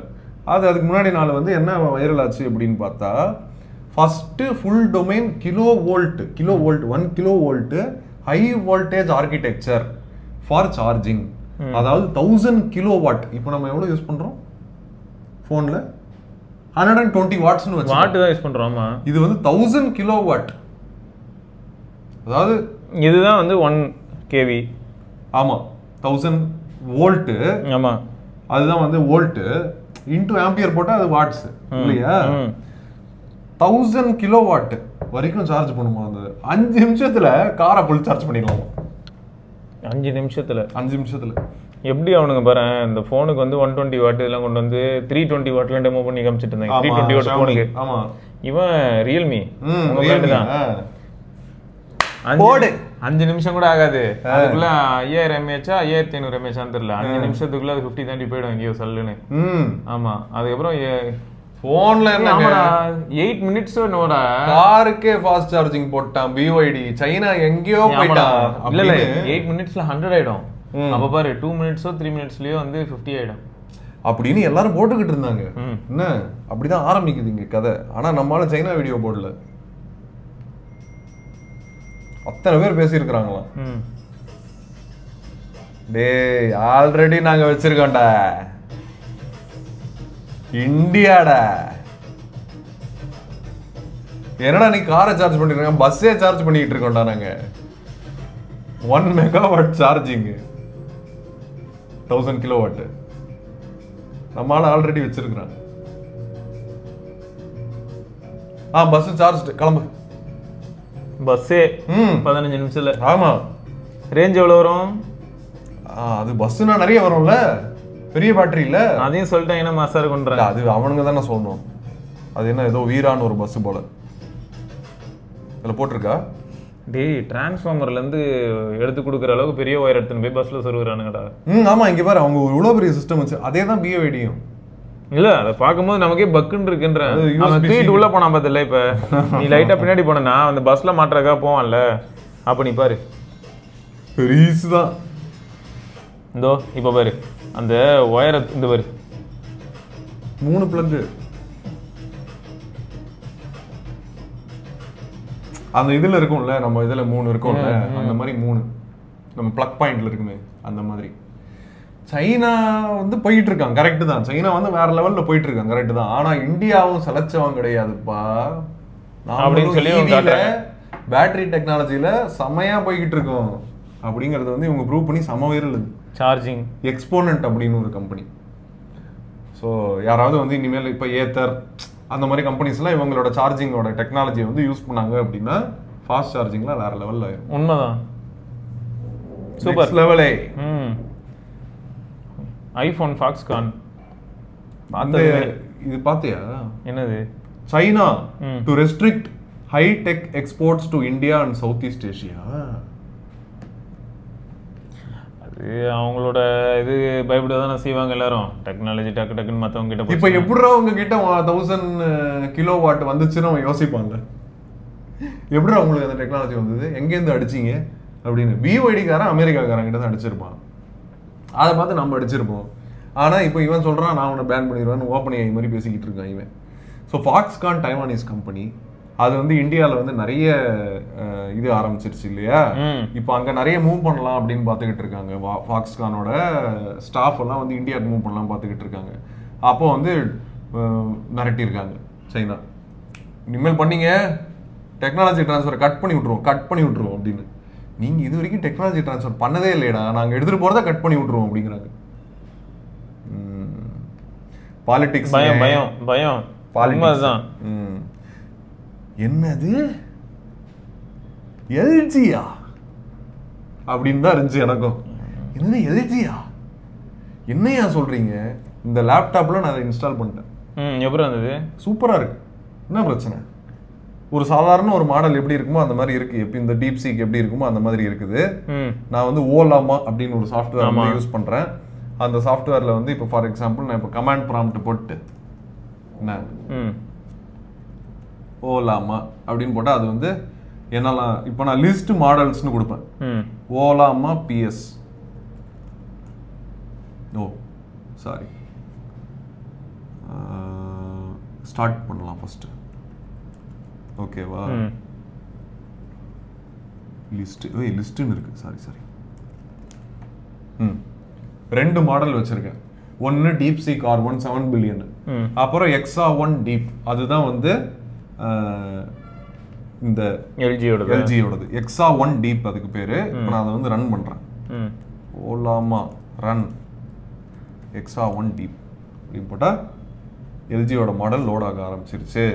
அதுக்கு முன்னாடி நாள் வந்து என்ன வைரல் ஆச்சு அப்படின்னு பார்த்தா, first full domain kilovolt 1 kilovolt high voltage architecture for charging. அதாவது 1000 கிலோவாட். இப்போ நம்ம எவ்வளோ யூஸ் பண்ணுறோம் ஃபோனில்? 120 வாட்ஸ்னு வச்சு வாட் தான் யூஸ் பண்ணுறோம். இது வந்து 1000 கிலோவாட். அதாவது இதுதான் வந்து 1 kV. ஆமாம், 1000 வோல்ட்டு. ஆமாம், அதுதான் வந்து வோல்ட்டு இன்டூ ஆம்பியர் போட்டால் அது வாட்ஸ் இல்லையா? 1000 கிலோவாட் வரைக்கும் சார்ஜ் பண்ணுமா? அந்த 5 நிமிஷத்தில் காரை ஃபுல் சார்ஜ் பண்ணிடலாமா? 5 நிமிஷத்தில் எப்படி அவனுங்க பாரு. இந்த ஃபோனுக்கு வந்து 120 வாட் இதெல்லாம் கொண்டு வந்து 320 வாட்ல டெமோ பண்ணி காமிச்சிட்டு இருந்தாங்க. 320 வாட் ஃபோனுக்கு. ஆமாம், இவன் ரியல்மி தான். 5 நிமிஷம் கூட ஆகாது. அதுக்குள்ள 5000 mAh 5500 mAh தெரியல. 5 நிமிஷத்துக்குள்ள அது 50 தாண்டி போயிடும் எங்கேயோ சல்லுன்னு. ஆமா, அதுக்கப்புறம் போன்ல 8 மினிட்ஸ் நோடா காருக்கே ஃபாஸ்ட் சார்ஜிங் போட்டான் BYD. சைனா எங்கேயோ போயிட்டான். இல்ல 8 மினிட்ஸ்ல 100 ஆயிடும். அப்ப பாரு 2 மினிட்ஸோ 3 மினிட்ஸ்லயோ வந்து 50 ஆயிடும் அப்படின்னு எல்லாரும் போட்டுக்கிட்டு இருந்தாங்க. என்ன அப்படிதான் ஆரம்பிக்குது இங்க கதை. ஆனா நம்மளால சைனா வீடியோ போடல. அத்தனை பேர் பேசியிருக்கிறாங்களாம். டேய் ஆல்ரெடி நாங்க வச்சிருக்கோம்டா இந்தியாடா. என்னடா நீ காரை சார்ஜ் பண்ணிருக்க, பஸ்ஸே சார்ஜ் பண்ணிட்டு இருக்கோம்டா நாங்க. 1 மெகாவாட் சார்ஜிங் 1000 கிலோவாட் நம்மளால ஆல்ரெடி வச்சிருக்கிறான். பஸ் சார்ஜ் கிளம்பு. பஸ்ஸே 15 நிமிஷத்துல. ஆமா, ரேஞ்ச் எவ்வளவு வரும்? அது பஸ்னா நிறைய வரும்ல, பெரிய பேட்டரி இல்ல. அதையும் சொல்லிட்டாங்கன்னா மாசா இருக்கும்ன்றாங்க. அது அவனுங்க தானே சொல்லணும். அது என்ன ஏதோ வீரான்னு ஒரு பஸ் போல இதுல போட்டிருக்கா. டேய் டிரான்ஸ்ஃபார்மர்ல இருந்து எடுத்து கொடுக்குற அளவுக்கு பெரிய ஒயர் எடுத்துன்னு போய் பஸ்ல சொருகுறானுங்கடா. ஆமா, இங்க பாரு அவங்க இவ்வளவு பெரிய சிஸ்டம் வச்சு. அதே தான் BYDயும். இல்ல அதை பார்க்கும்போது நமக்கே பக்குன்னு இருக்குன்ற. தூக்கிட்டு உள்ள போனா பார்த்துல. இப்ப நீ லைட்டா பின்னாடி போனா அந்த பஸ்ல மாட்டுறக்கா போவான்ல, அப்ப நீ பாரு ரீஸ் தான். இந்தோ இப்ப பாரு அந்த ஒயரை இந்த பாரு 3 பிளக். அந்த இதுல இருக்கும்ல, நம்ம இதுல 3 இருக்கும்ல, அந்த மாதிரி 3 நம்ம பிளக் பாயிண்ட்ல இருக்குமே அந்த மாதிரி. சைனா வந்து போயிட்டு இருக்காங்க, கரெக்ட் தான். சைனா வந்து வேற லெவல்ல போயிட்டு இருக்காங்க, கரெக்ட் தான். ஆனா இந்தியாவும் சலைச்சவன் கிடையாதுப்பா அப்படின்னு சொல்லி பேட்டரி டெக்னாலஜியில செமையா போய்கிட்டு இருக்கோம் அப்படிங்கறது வந்து இவங்க ப்ரூவ் பண்ணி செம வைரல். சார்ஜிங் எக்ஸ்போனன்ட் அப்படின்னு ஒரு கம்பெனி. ஸோ யாராவது வந்து இனிமேல் இப்போ ஏத்தர் அந்த மாதிரி கம்பெனிஸ்லாம் இவங்களோட சார்ஜிங்கோட டெக்னாலஜியை வந்து யூஸ் பண்ணாங்க அப்படின்னா ஃபாஸ்ட் சார்ஜிங்லாம் வேற லெவலில் ஆயிடும். உண்மைதான், சூப்பர் லெவலே. ஐஃபோன் ஃபாக்ஸ்கான் இது பார்த்தியா? என்னது? China to restrict high tech exports to India and south east Asia. அவங்களோட இது பயப்பட தானே செய்வாங்க எல்லாரும். டெக்னாலஜி டக்கு டக்குன்னு மற்றவங்க கிட்ட. இப்போ எப்படிடா அவங்க கிட்ட 1000 கிலோவாட் வந்துச்சுன்னு அவன் யோசிப்பாங்க. எப்படிடா உங்களுக்கு அந்த டெக்னாலஜி வந்தது, எங்கேருந்து அடிச்சிங்க அப்படின்னு. பிஒய்டிக்காரன் அமெரிக்காக்காரன் கிட்ட தான் அடிச்சிருப்பான். அதை பார்த்து நம்ம அடிச்சிருப்போம். ஆனால் இப்போ இவன் சொல்கிறான் நான் உன்னை பேன் பண்ணிடுவேன், ஓப்பன் ஏஐ மாதிரி பேசிக்கிட்டு இருக்கான் இவன். ஸோ ஃபாக்ஸ்கான் டைவானீஸ் கம்பெனி, அது வந்து இந்தியாவில் வந்து நிறைய இது ஆரம்பிச்சிருச்சு இல்லையா. இப்போ அங்கே நிறைய மூவ் பண்ணலாம் அப்படின்னு பார்த்துக்கிட்டு இருக்காங்க. ஃபாக்ஸ்கானோட ஸ்டாஃப் எல்லாம் வந்து இந்தியாவுக்கு மூவ் பண்ணலாம் பார்த்துக்கிட்டு இருக்காங்க. அப்போ வந்து மிரட்டியிருக்காங்க சைனா, இனிமேல் பண்ணீங்க டெக்னாலஜி ட்ரான்ஸ்ஃபர் கட் பண்ணி விட்ருவோம் அப்படின்னு. நீங்கள் இது வரைக்கும் டெக்னாலஜி ட்ரான்ஸ்ஃபர் பண்ணதே இல்லைடா, நாங்கள் எடுத்துகிட்டு போகிறத கட் பண்ணி விட்ருவோம் அப்படிங்கிறாங்க. பாலிடிக்ஸ் பயம் தான். என்னது எல்ஜியா அப்படின்னு தான் இருந்துச்சு எனக்கும். என்னது எல்ஜியா, என்னையா சொல்றீங்க? இந்த லேப்டாப்ல நான் அதை இன்ஸ்டால் பண்ணிட்டேன். எப்படி இருந்தது? சூப்பரா இருக்கு. என்ன பிரச்சனை? ஒரு சாதாரண ஒரு மாடல் எப்படி இருக்குமோ அந்த மாதிரி இருக்கு. எப்போ இந்த டீப்சீக் எப்படி இருக்குமோ அந்த மாதிரி இருக்குது. நான் வந்து ஓலாமா அப்படின்னு ஒரு சாஃப்ட்வேர் யூஸ் பண்றேன். அந்த சாஃப்ட்வேர்ல வந்து இப்போ ஃபார் எக்ஸாம்பிள் நான் இப்போ கமாண்ட் ப்ராம்ப்ட் போட்டு என்ன ஓலாமா அப்படின்னு போட்டால் அது வந்து என்னெல்லாம் இப்போ நான் லிஸ்ட் மாடல்ஸ்னு கொடுப்பேன். ஓலாமா பிஎஸ், ஓ சாரி ஸ்டார்ட் பண்ணலாம் ஃபர்ஸ்ட். ஓகேவா, லிஸ்ட்டுன்னு இருக்கு. சாரி 2 மாடல் வச்சிருக்கேன். ஒன்று டீப்சீக் R1 7 பில்லியன், அப்புறம் XR1 டீப், அதுதான் வந்து இந்த எல்ஜியோடது. XR1 டீப் அதுக்கு பேரு. இப்போ நான் அதை வந்து ரன் பண்றேன். ஓலாமா ரன் XR1 டீப் அப்படின்னு போட்டா எல்ஜியோட மாடல் லோட் ஆக ஆரம்பிச்சிருச்சு.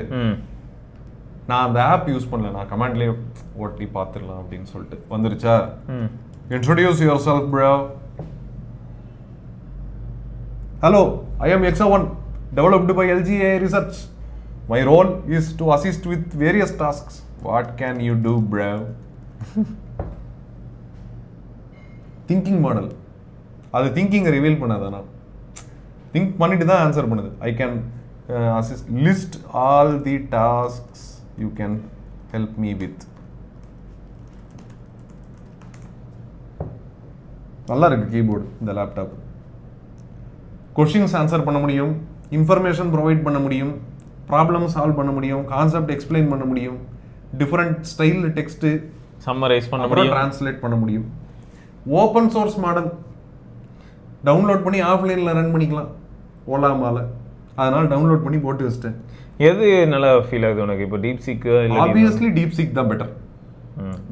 நான் அந்த ஆப் யூஸ் பண்ணல, நான் கமாண்ட்லயே ஓட்டி பார்த்துடலாம் அப்படின்னு சொல்லிட்டு வந்துருச்சா. Introduce your self bro. Hello, I am XR1, developed by LG AI Research. My role is to assist with various tasks. What can you do, bro? Thinking model. அது திங்கிங்கை ரிவீல் பண்ணாதானா, திங்க் பண்ணிட்டு தான் ஆன்சர் பண்ணுது. I can assist, list all the tasks you can help me with. நல்லா இருக்கு keyboard இந்த laptop. Questions answer பண்ண முடியும், information provide பண்ண முடியும், ப்ராப்ளம் சால்வ் பண்ண முடியும், கான்செப்ட் எக்ஸ்பிளைன் பண்ண முடியும், டிஃபரெண்ட் ஸ்டைல் டெக்ஸ்ட் சம்மரைஸ் பண்ண முடியும், டிரான்ஸ்லேட் பண்ண முடியும். ஓப்பன் சோர்ஸ் மாடல் டவுன்லோட் பண்ணி ஆஃப்லைனில் ரன் பண்ணிக்கலாம் ஓலாமால. அதனால டவுன்லோட் பண்ணி போட்டு வச்சிட்டேன். எது நல்லா ஃபீல் ஆகுது உனக்கு இப்போ? டீப்சீக் ஆப்வியஸ்லி டீப்சீக் தான் பெட்டர்.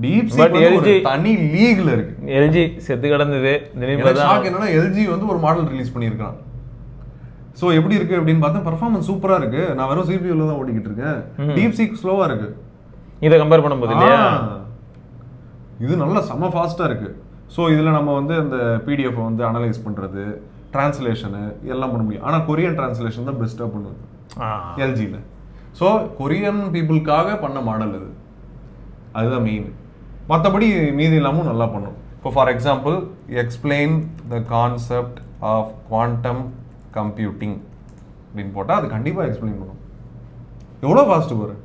டீப்சீக் ஒரு தனி லீக்ல இருக்கு. எல்ஜி செத்து கிடந்தது. என்னன்னா எல்ஜி வந்து ஒரு மாடல் ரிலீஸ் பண்ணியிருக்கான். ஸோ எப்படி இருக்கு அப்படின்னு பார்த்தா பர்ஃபார்மன்ஸ் சூப்பரா இருக்கு. நான் வெறும் சிபியூல தான் ஓடிக்கிட்டு இருக்கேன். டீப்சீக் ஸ்லோவா இருக்கு இதை கம்பேர் பண்ணும்போது இல்லையா. இது நல்லா செம ஃபாஸ்டா இருக்கு. ஸோ இதுல நம்ம வந்து அந்த பிடிஎஃப் வந்து அனலைஸ் பண்றது, டிரான்ஸ்லேஷனு எல்லாம் பண்ண முடியும். ஆனால் கொரியன் டிரான்ஸ்லேஷன் தான் பெஸ்ட்டாக பண்ணுவது எல்ஜியில். ஸோ கொரியன் பீப்புளுக்காக பண்ண மாடல் இது, அதுதான் மெயின். மற்றபடி மீதி இல்லாமல் நல்லா பண்ணும். இப்போ for example explain the concept of quantum computing அப்படின்னு போட்டால் அது கண்டிப்பாக எக்ஸ்பிளைன் பண்ணும். எவ்வளோ ஃபாஸ்ட்டு வரும்,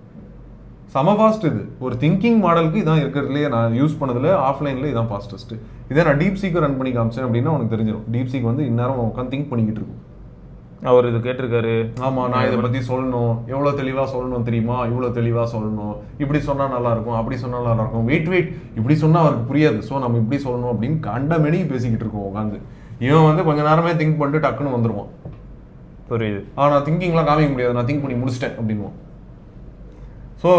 செம ஃபாஸ்ட். இது ஒரு திங்கிங் மாடலுக்கு இதான் இருக்கிறதுலே நான் யூஸ் பண்ணதில் ஆஃப்லைனில் இதான் ஃபாஸ்டஸ்ட்டு. இதே நான் டீப்சீக்கை ரன் பண்ணி காமிச்சேன் அப்படின்னா உனக்கு தெரிஞ்சிடும். டீப்சீக் வந்து இந்நேரம் உட்காந்து திங்க் பண்ணிக்கிட்டு இருக்கும். அவர் இது கேட்டிருக்காரு, ஆமாம் நான் இதை பற்றி சொல்லணும், எவ்வளோ தெளிவாக சொல்லணும் தெரியுமா, இவ்வளோ தெளிவாக சொல்லணும், இப்படி சொன்னால் நல்லாயிருக்கும், அப்படி சொன்னால் நல்லாயிருக்கும், வெயிட் இப்படி சொன்னால் அவருக்கு புரியாது, ஸோ நம்ம இப்படி சொல்லணும் அப்படின்னு கண்ட மெனி பேசிக்கிட்டு இருக்கோம் உட்காந்து. இவன் வந்து கொஞ்சம் நேரமே திங்க் பண்ணிட்டு டக்குன்னு வந்துடுவான். புரியுது. நான் திங்கிங்லாம் காமிக்க முடியாது, நான் திங்க் பண்ணி முடிச்சிட்டேன் அப்படின்வான். ஸோ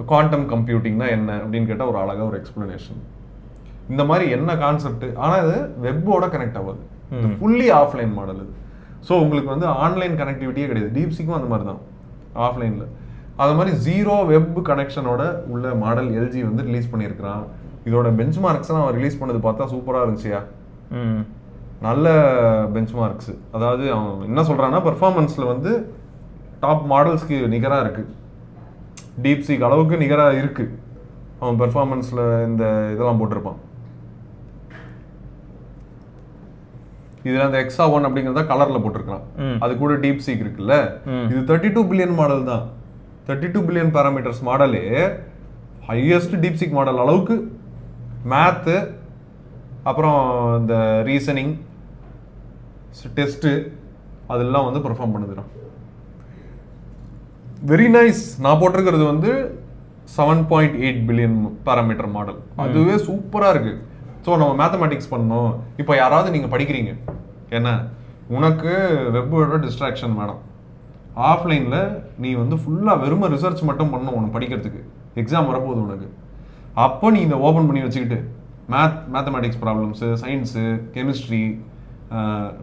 குவாண்டம் கம்ப்யூட்டிங்னா என்ன அப்படின்னு கேட்டால் ஒரு அழகாக ஒரு எக்ஸ்பிளனேஷன். இந்த மாதிரி என்ன கான்செப்ட். ஆனால் இது வெப்போட கனெக்ட் ஆகாது, ஃபுல்லி ஆஃப்லைன் மாடல் இது. ஸோ உங்களுக்கு வந்து ஆன்லைன் கனெக்டிவிட்டியே கிடையாது. டீப்சீக்கும் அந்த மாதிரி தான் ஆஃப்லைனில். அது மாதிரி 0 வெப் கனெக்ஷனோட உள்ள மாடல் எல்ஜி வந்து ரிலீஸ் பண்ணியிருக்கிறான். இதோட பெஞ்ச் மார்க்ஸ்லாம் அவன் ரிலீஸ் பண்ணது பார்த்தா சூப்பராக இருந்துச்சியா, நல்ல பெஞ்ச் மார்க்ஸ். அதாவது அவன் என்ன சொல்கிறான்னா பெர்ஃபார்மன்ஸில் வந்து டாப் மாடல்ஸ்க்கு நிகராக இருக்குது, டீப்சீக் அளவுக்கு நிகராக இருக்குது. அவன் பெர்ஃபார்மன்ஸில் இந்த இதெல்லாம் போட்டிருப்பான். இதுல அந்த எக்ஸா 1 அப்படிங்கறத கலர்ல போட்டிருக்கான். அது கூட டீப் சீக் இருக்குல்ல, இது 32 பில்லியன் மாடல் தான். 32 பில்லியன் பாராமீட்டர்ஸ் மாடலே ஹையஸ்ட் டீப் சீக் மாடல் அளவுக்கு மேத்து, அப்புறம் இந்த ரீசனிங் டெஸ்ட் அதெல்லாம் வந்து பெர்ஃபார்ம் பண்ணுதுறான். Very nice. நான் போட்டிருக்கிறது வந்து 7.8 பில்லியன் பாராமீட்டர் மாடல். அதுவே சூப்பரா இருக்கு. ஸோ நம்ம மேத்தமேட்டிக்ஸ் பண்ணோம். இப்போ யாராவது நீங்க படிக்கிறீங்க, என்ன உனக்கு வெப்போட டிஸ்ட்ராக்ஷன் வேணும், ஆஃப்லைன்ல நீ வந்து ஃபுல்லா வெறும ரிசர்ச் மட்டும் பண்ணணும் உனக்கு படிக்கிறதுக்கு, எக்ஸாம் வரப்போகுது உனக்கு. அப்போ நீ இதை ஓப்பன் பண்ணி வச்சுக்கிட்டு மேத்தமேட்டிக்ஸ் ப்ராப்ளம்ஸு, சயின்ஸு, கெமிஸ்ட்ரி,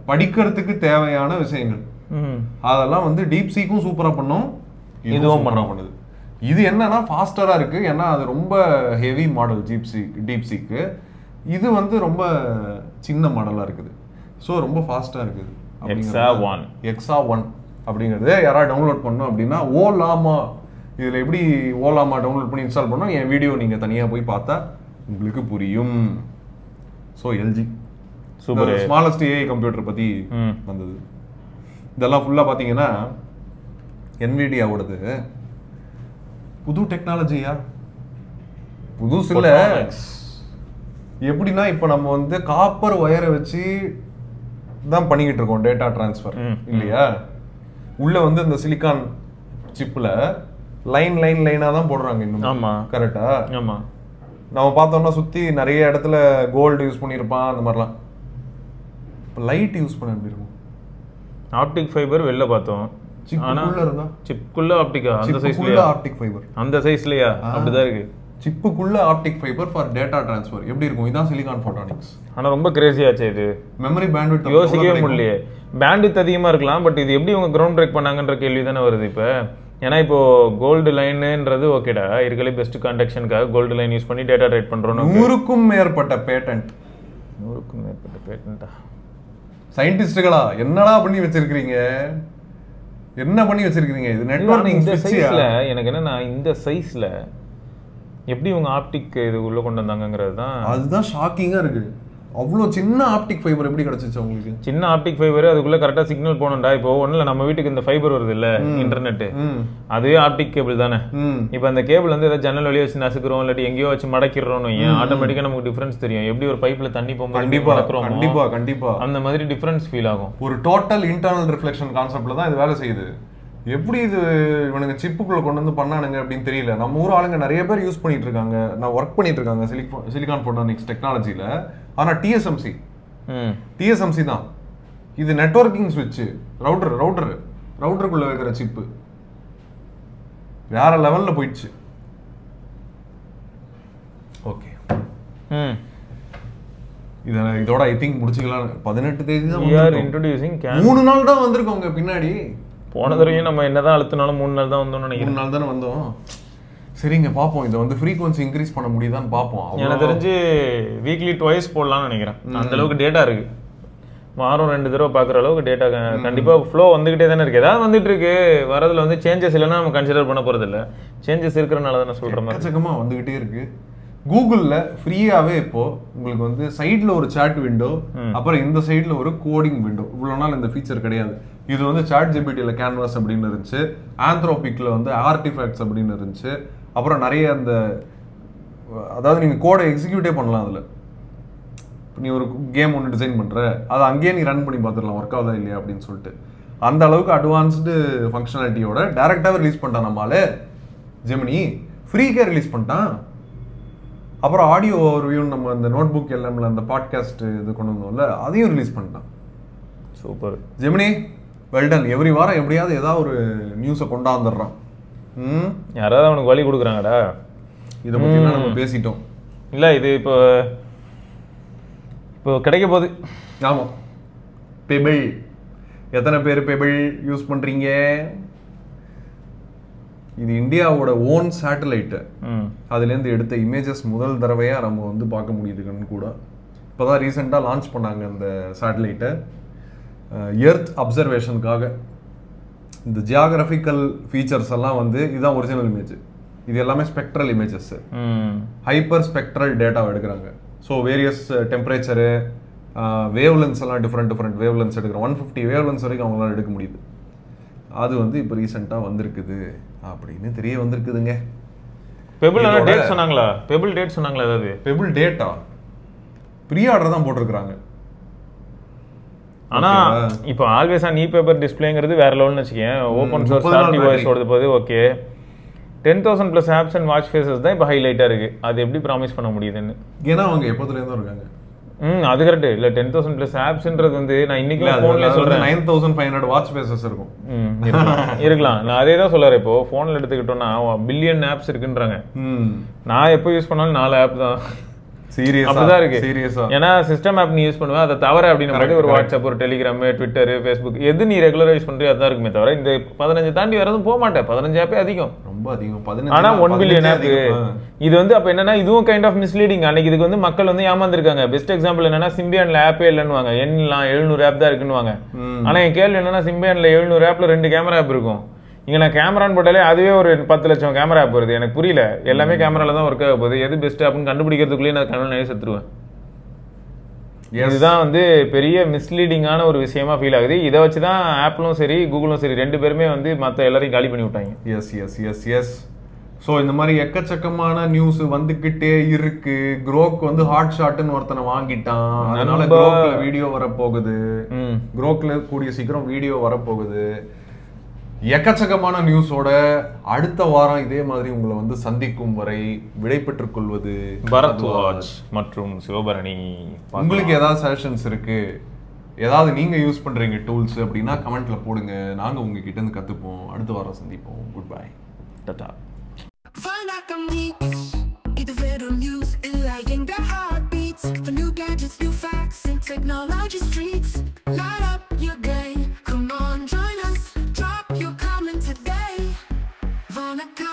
படிக்கிறதுக்கு தேவையான விஷயங்கள் அதெல்லாம் வந்து டீப் சீக்கும் சூப்பராக பண்ணும், இதுவும் பண்ணுது. இது என்னன்னா ஃபாஸ்டரா இருக்கு, ஏன்னா அது ரொம்ப ஹெவி மாடல் டீப் சீக்கு. இது வந்து ரொம்ப சின்ன மாடலா இருக்குது, ஸோ ரொம்ப ஃபாஸ்டா இருக்குது. எக்ஸா 1 அப்படிங்கிறது யாராவது டவுன்லோட் பண்ணணும் அப்படின்னா ஓலாமா, இதுல எப்படி ஓலாமா டவுன்லோட் பண்ணி இன்ஸ்டால் பண்ணணும், என் வீடியோ நீங்க தனியா போய் பார்த்தா உங்களுக்கு புரியும். So LG super smallest AI computer பத்தி வந்தது. இதெல்லாம் ஃபுல்லா பாத்தீங்கன்னா என்விடியாவோடது. புது டெக்னாலஜியா, புதுசு இல்ல. எப்படின்னா இப்ப நம்ம வந்து காப்பர் ஒயரை வச்சு தான் பண்ணிக்கிட்டு இருக்கோம் டேட்டா டிரான்ஸ்ஃபர் இல்லையா. உள்ள வந்து இந்த சிலிக்கான் சிப்ல லைனா தான் போடுறாங்க இன்னும். ஆமா கரெக்டா. ஆமா, நம்ம பார்த்தோம்னா சுத்தி நிறைய இடத்துல கோல்டு யூஸ் பண்ணிருப்பான் அந்த மாதிரிலாம். இப்போ லைட் யூஸ் பண்ண எப்படி இருக்கும்? ஆப்டிக் ஃபைபர் வெளில பார்த்தோம், சிப்புக்குள்ள இருந்தா சிப்புக்குள்ள ஆப்டிக்கா, அந்த சைஸ்லயா? ஆப்டிக் ஃபைபர் அந்த சைஸ்லயா? அப்படிதான் இருக்கு. சிப்புக்குள்ள optic fibre for data transfer எப்படி இருக்கும்? இதான் சிலிகான் ஃபோட்டானிக்ஸ். ஆனா ரொம்ப கிரேசியாச்சு இது. மெமரி பேண்ட்விட்த் யோசிக்கவே முடியலையே. பேண்ட்விட்த் அதிகமா இருக்கலாம், பட் இது எப்படி இவங்க கிரவுண்ட் பிரேக் பண்ணாங்கன்ற கேள்வி தானே வருது இப்போ. ஏன்னா இப்போ கோல்டு லைன்ன்றது ஓகேடா, இருக்கலே பெஸ்ட் கண்டக்ஷனுக்காக கோல்டு லைன் யூஸ் பண்ணி டேட்டா ரைட் பண்றோம். 100க்கும் மேற்பட்ட பேட்டன்ட். 100க்கும் மேற்பட்ட பேட்டன்ட்டா? சயின்டிஸ்டுகளா என்னடா பண்ணி வச்சிருக்கீங்க? என்ன பண்ணி வச்சிருக்கீங்க? இது நெட்வொர்க்கிங் இந்த சைஸ்ல எனக்கு என்னன்னா, இந்த சைஸ்ல எப்படி இவங்க ஆப்டிக் இது உள்ள கொண்டு வந்தாங்கங்கிறது தான், அதுதான் ஷாக்கிங்கா இருக்கு. அவ்வளோ சின்ன ஆப்டிக் ஃபைபர் எப்படி கிடைச்சிச்சு உங்களுக்கு? சின்ன ஆப்டிக் ஃபைபர், அதுக்குள்ள கரெக்டா சிக்னல் போகணும்டா. இப்போ ஒண்ணுல நம்ம வீட்டுக்கு இந்த ஃபைபர் வருது இல்ல, இன்டர்நெட், அதுவே ஆப்டிக் கேபிள் தானே. இப்போ அந்த கேபிள் வந்து ஏதாவது ஜன்னல் வழியா வச்சு நசுக்கிறோம், இல்லாட்டி எங்கேயோ வச்சு மடக்கிறோம், ஆட்டோமேட்டிக்கா நமக்கு டிஃபரன்ஸ் தெரியும். எப்படி ஒரு பைப்ல தண்ணி போகும்போது கண்டிப்பா அந்த மாதிரி டிஃபரன்ஸ் ஃபீல் ஆகும். ஒரு டோட்டல் இன்டர்னல் ரிஃப்ளெக்ஷன் கான்செப்ட்ல தான் இது வேலை செய்யுது. எப்படி இது இவனுங்க சிப்புக்குள்ள கொண்டு வந்து பண்ணானுங்க அப்படின்னு தெரியல. நம்ம ஊர் ஆளுங்க நிறைய பேர் யூஸ் பண்ணிட்டு இருக்காங்க, நான் ஒர்க் பண்ணிட்டு இருக்காங்க சிலிகான் ஃபோட்டானிக்ஸ் டெக்னாலஜில. ஆனா டிஎஸ்எம்சி தான் இது. நெட்வொர்க்கிங் ஸ்விட்ச், ரவுட்டருக்குள்ள வைக்கிற சிப்பு வேற லெவல்ல போயிடுச்சு. ஓகே, இதோட ஐ திங்க் முடிச்சுக்கலாம். 18 தேதி தான் இன்ட்ரோடியூசிங். 3 நாள் தான் வந்திருக்கோங்க பின்னாடி. போன தடவையும் நம்ம என்னதான் அழுத்தினாலும் 3 நாள் தான் வந்தோம் நினைக்கிறேன். 3 நாள் தானே வந்தோம். சரிங்க, பார்ப்போம் இதை வந்து ஃப்ரீக்வன்சி இன்க்ரீஸ் பண்ண முடியுதான்னு பார்ப்போம். எனக்கு தெரிஞ்சு வீக்லி ட்வைஸ் போடலாம்னு நினைக்கிறேன். அந்த அளவுக்கு டேட்டா இருக்கு. வாரம் 2 தடவை பார்க்குற அளவுக்கு டேட்டா கண்டிப்பா ஃப்ளோ வந்துகிட்டே தானே இருக்கு. ஏதாவது வந்துட்டு இருக்கு. வரதுல வந்து சேஞ்சஸ் இல்லைன்னா நம்ம கன்சிடர் பண்ண போறது இல்லை. சேஞ்சஸ் இருக்கிறனால தானே சொல்ற மாதிரி எக்கச்சக்கமா வந்துகிட்டே இருக்கு. கூகுள்ல ஃப்ரீயாவே இப்போ உங்களுக்கு வந்து சைட்ல ஒரு சாட் விண்டோ, அப்புறம் இந்த சைட்ல ஒரு கோடிங் விண்டோ. இவ்வளவு நாள் இந்த ஃபீச்சர் கிடையாது. இது வந்து சாட் ஜிபிடில கேன்வாஸ் அப்படின்னு இருந்துச்சு, ஆந்த்ரோபிக்ல வந்து ஆர்டிஃபேக்ட்ஸ் அப்படின்னு இருந்துச்சு. அப்புறம் நிறைய அந்த அதாவது நீங்க கோடை எக்ஸிக்யூட்டே பண்ணலாம். அதுல நீ ஒரு கேம் ஒன்று டிசைன் பண்ற, அதை அங்கேயே நீ ரன் பண்ணி பார்த்துடலாம் ஒர்க் ஆகுதா இல்லையா அப்படின்னு சொல்லிட்டு. அந்த அளவுக்கு அட்வான்ஸ்டு ஃபங்க்ஷனாலிட்டியோட டைரக்டாவே ரிலீஸ் பண்ணிட்டான் நம்மளால. ஜெமினி ஃப்ரீக்கே ரிலீஸ் பண்ணிட்டான். அப்புறம் ஆடியோ ஓவர்வியூன்னு நம்ம அந்த நோட் புக் எல்லாம்ல அந்த பாட்காஸ்ட் இது கொண்டு வந்தோம்ல, அதையும் ரிலீஸ் பண்ணிட்டான். Super Gemini, well done. எவ்ரி வாரம் எப்படியாவது ஏதாவது ஒரு நியூஸை கொண்டாந்துடுறான். யாராவது அவனுக்கு வழி கொடுக்குறாங்கடா. இதை பற்றி நம்ம பேசிட்டோம் இல்லை, இது இப்போ கிடைக்க போகுது. ஆமாம், பெபிள். எத்தனை பேர் பெபிள் யூஸ் பண்ணுறீங்க? இது இந்தியாவோட ஓன் சேட்டலைட்டு. அதுலேருந்து எடுத்த இமேஜஸ் முதல் தடவையாக நம்ம வந்து பார்க்க முடியுதுன்னு கூட. இப்போ தான் ரீசெண்டாக லான்ச் பண்ணாங்க அந்த சேட்டலைட்டை எர்த் அப்சர்வேஷனுக்காக. இந்த ஜியாகிரபிக்கல் ஃபீச்சர்ஸ் எல்லாம் வந்து இதுதான் ஒரிஜினல் இமேஜ். இது எல்லாமே ஸ்பெக்ட்ரல் இமேஜஸ், ஹைப்பர் ஸ்பெக்ட்ரல் டேட்டாவை எடுக்கிறாங்க. ஸோ வேரியஸ் டெம்பரேச்சரு, வேவ்லென்ஸ் எல்லாம் டிஃப்ரெண்ட் வேவ்லென்ஸ் எடுக்கிறோம். 150 வேவ்லென்ஸ் வரைக்கும் அவங்களால எடுக்க முடியுது. அது வந்து இப்போ ரீசெண்டாக வந்திருக்குது அப்படின்னு தெரிய வந்திருக்குதுங்க. பெபிள் டேட் சொன்னாங்களா? பெபிள் டேட் சொன்னாங்களா? ஏதாவது பெபிள் டேட்டா ப்ரீ ஆர்டர் தான் போட்டிருக்கிறாங்க. ஆனா இப்போ ஆல்வேஸ் ஆன் பேப்பர் டிஸ்பிளேங்கிறது வேற லெவல்னு வச்சுக்கேன். ஓப்பன் சோர்ஸ் RTOS ஓடுது போது okay. 10,000 plus apps and watch faces தான் இப்போ ஹைலைட்டா இருக்கு. அது எப்படி ப்ராமிஸ் பண்ண முடியுதுன்னு? ஏன்னா அவங்க எப்போதுலேருந்து இருக்காங்க. அது கரெக்ட். இல்ல 10,000 plus apps-ன்றது வந்து நான் இன்னைக்கு ஃபோன்ல சொல்றேன் 9,500 வாட்ச் ஃபேசஸ் இருக்கும். இருக்கலாம். நான் அதே தான் சொல்றேன். இப்போ ஃபோன்ல எடுத்துக்கிட்டோம்னா பில்லியன் ஆப்ஸ் இருக்குன்றாங்க. நான் எப்போ யூஸ் பண்ணாலும் 4 ஆப் தான். அப்படிதான் இருக்கு. ஏன்னா சிஸ்டம் ஆப் நீ யூஸ் பண்ணுவேன், அதை தவிர அப்படின்னு ஒரு வாட்ஸ்அப், ஒரு டெலிகிராம், ட்விட்டர், ஃபேஸ்புக் எது நீ ரெகுலரா யூஸ் பண்றியோ அதான் இருக்குமே தவிர இந்த 15 தாண்டி வரதும் போக மாட்டேன். 15 ஆப்பே அதிகம், ரொம்ப அதிகம். ஆனா 1 பில்லியன் ஆப். இது வந்து அப்ப என்னன்னா இதுவும் கைண்ட் ஆஃப் மிஸ்லீடிங். அன்னைக்கு இதுக்கு வந்து மக்கள் வந்து ஏமாந்துருக்காங்க. பெஸ்ட் எக்ஸாம்பிள் என்னன்னா சிம்பியான்ல ஆப்பே இல்லைன்னு எண்ணலாம் 700 ஆப் தான் இருக்குன்னு. ஆனா என் கேள்வி என்னன்னா சிம்பியான்ல 700 ஆப்ல 2 கேமரா ஆப் இருக்கும். இங்க நான் கேமரான்னு போட்டாலே அதுவே ஒரு 10 லட்சம் கேமரா ஆப் வருது. எனக்கு புரியல, எல்லாமே கேமரால தான் ஒர்க் ஆக போகுது. எது பெஸ்ட் ஆப்னு கண்டுபிடிக்கிறதுக்குள்ளேயே நான் கனவு நினைச்சு எடுத்துருவேன். இதுதான் வந்து பெரிய மிஸ்லீடிங்கான ஒரு விஷயமா ஃபீல் ஆகுது. இதை வச்சுதான் ஆப்பிளும் சரி கூகுளும் சரி 2 பேருமே வந்து மற்ற எல்லாரையும் காலி பண்ணி விட்டாங்க. எஸ். ஸோ இந்த மாதிரி எக்கச்சக்கமான நியூஸ் வந்துகிட்டே இருக்கு. குரோக் வந்து ஹாட் ஷாட்னு ஒருத்தனை வாங்கிட்டான், அதனால குரோக்ல வீடியோ வரப்போகுது. குரோக்ல கூடிய சீக்கிரம் வீடியோ வரப்போகுது. எக்கச்சக்கமான நியூஸோட அடுத்த வாரம் இதே மாதிரி உங்களை வந்து சந்திக்கும் வரை விடை பெற்றுக் கொள்வது பரத்வாஜ் மற்றும் சிவபரணி. உங்களுக்கு ஏதாவது சஜஷன்ஸ் இருக்கு, ஏதாவது நீங்க யூஸ் பண்றீங்க டூல்ஸ் அப்படின்னா கமெண்ட்ல போடுங்க. நாங்க உங்ககிட்ட இருந்து கத்துப்போம். அடுத்த வாரம் சந்திப்போம். Good bye. Tata. For new gadgets, new facts, and technology streets. Light up your day, come on, join us. Drop your comment today. Vanakkam.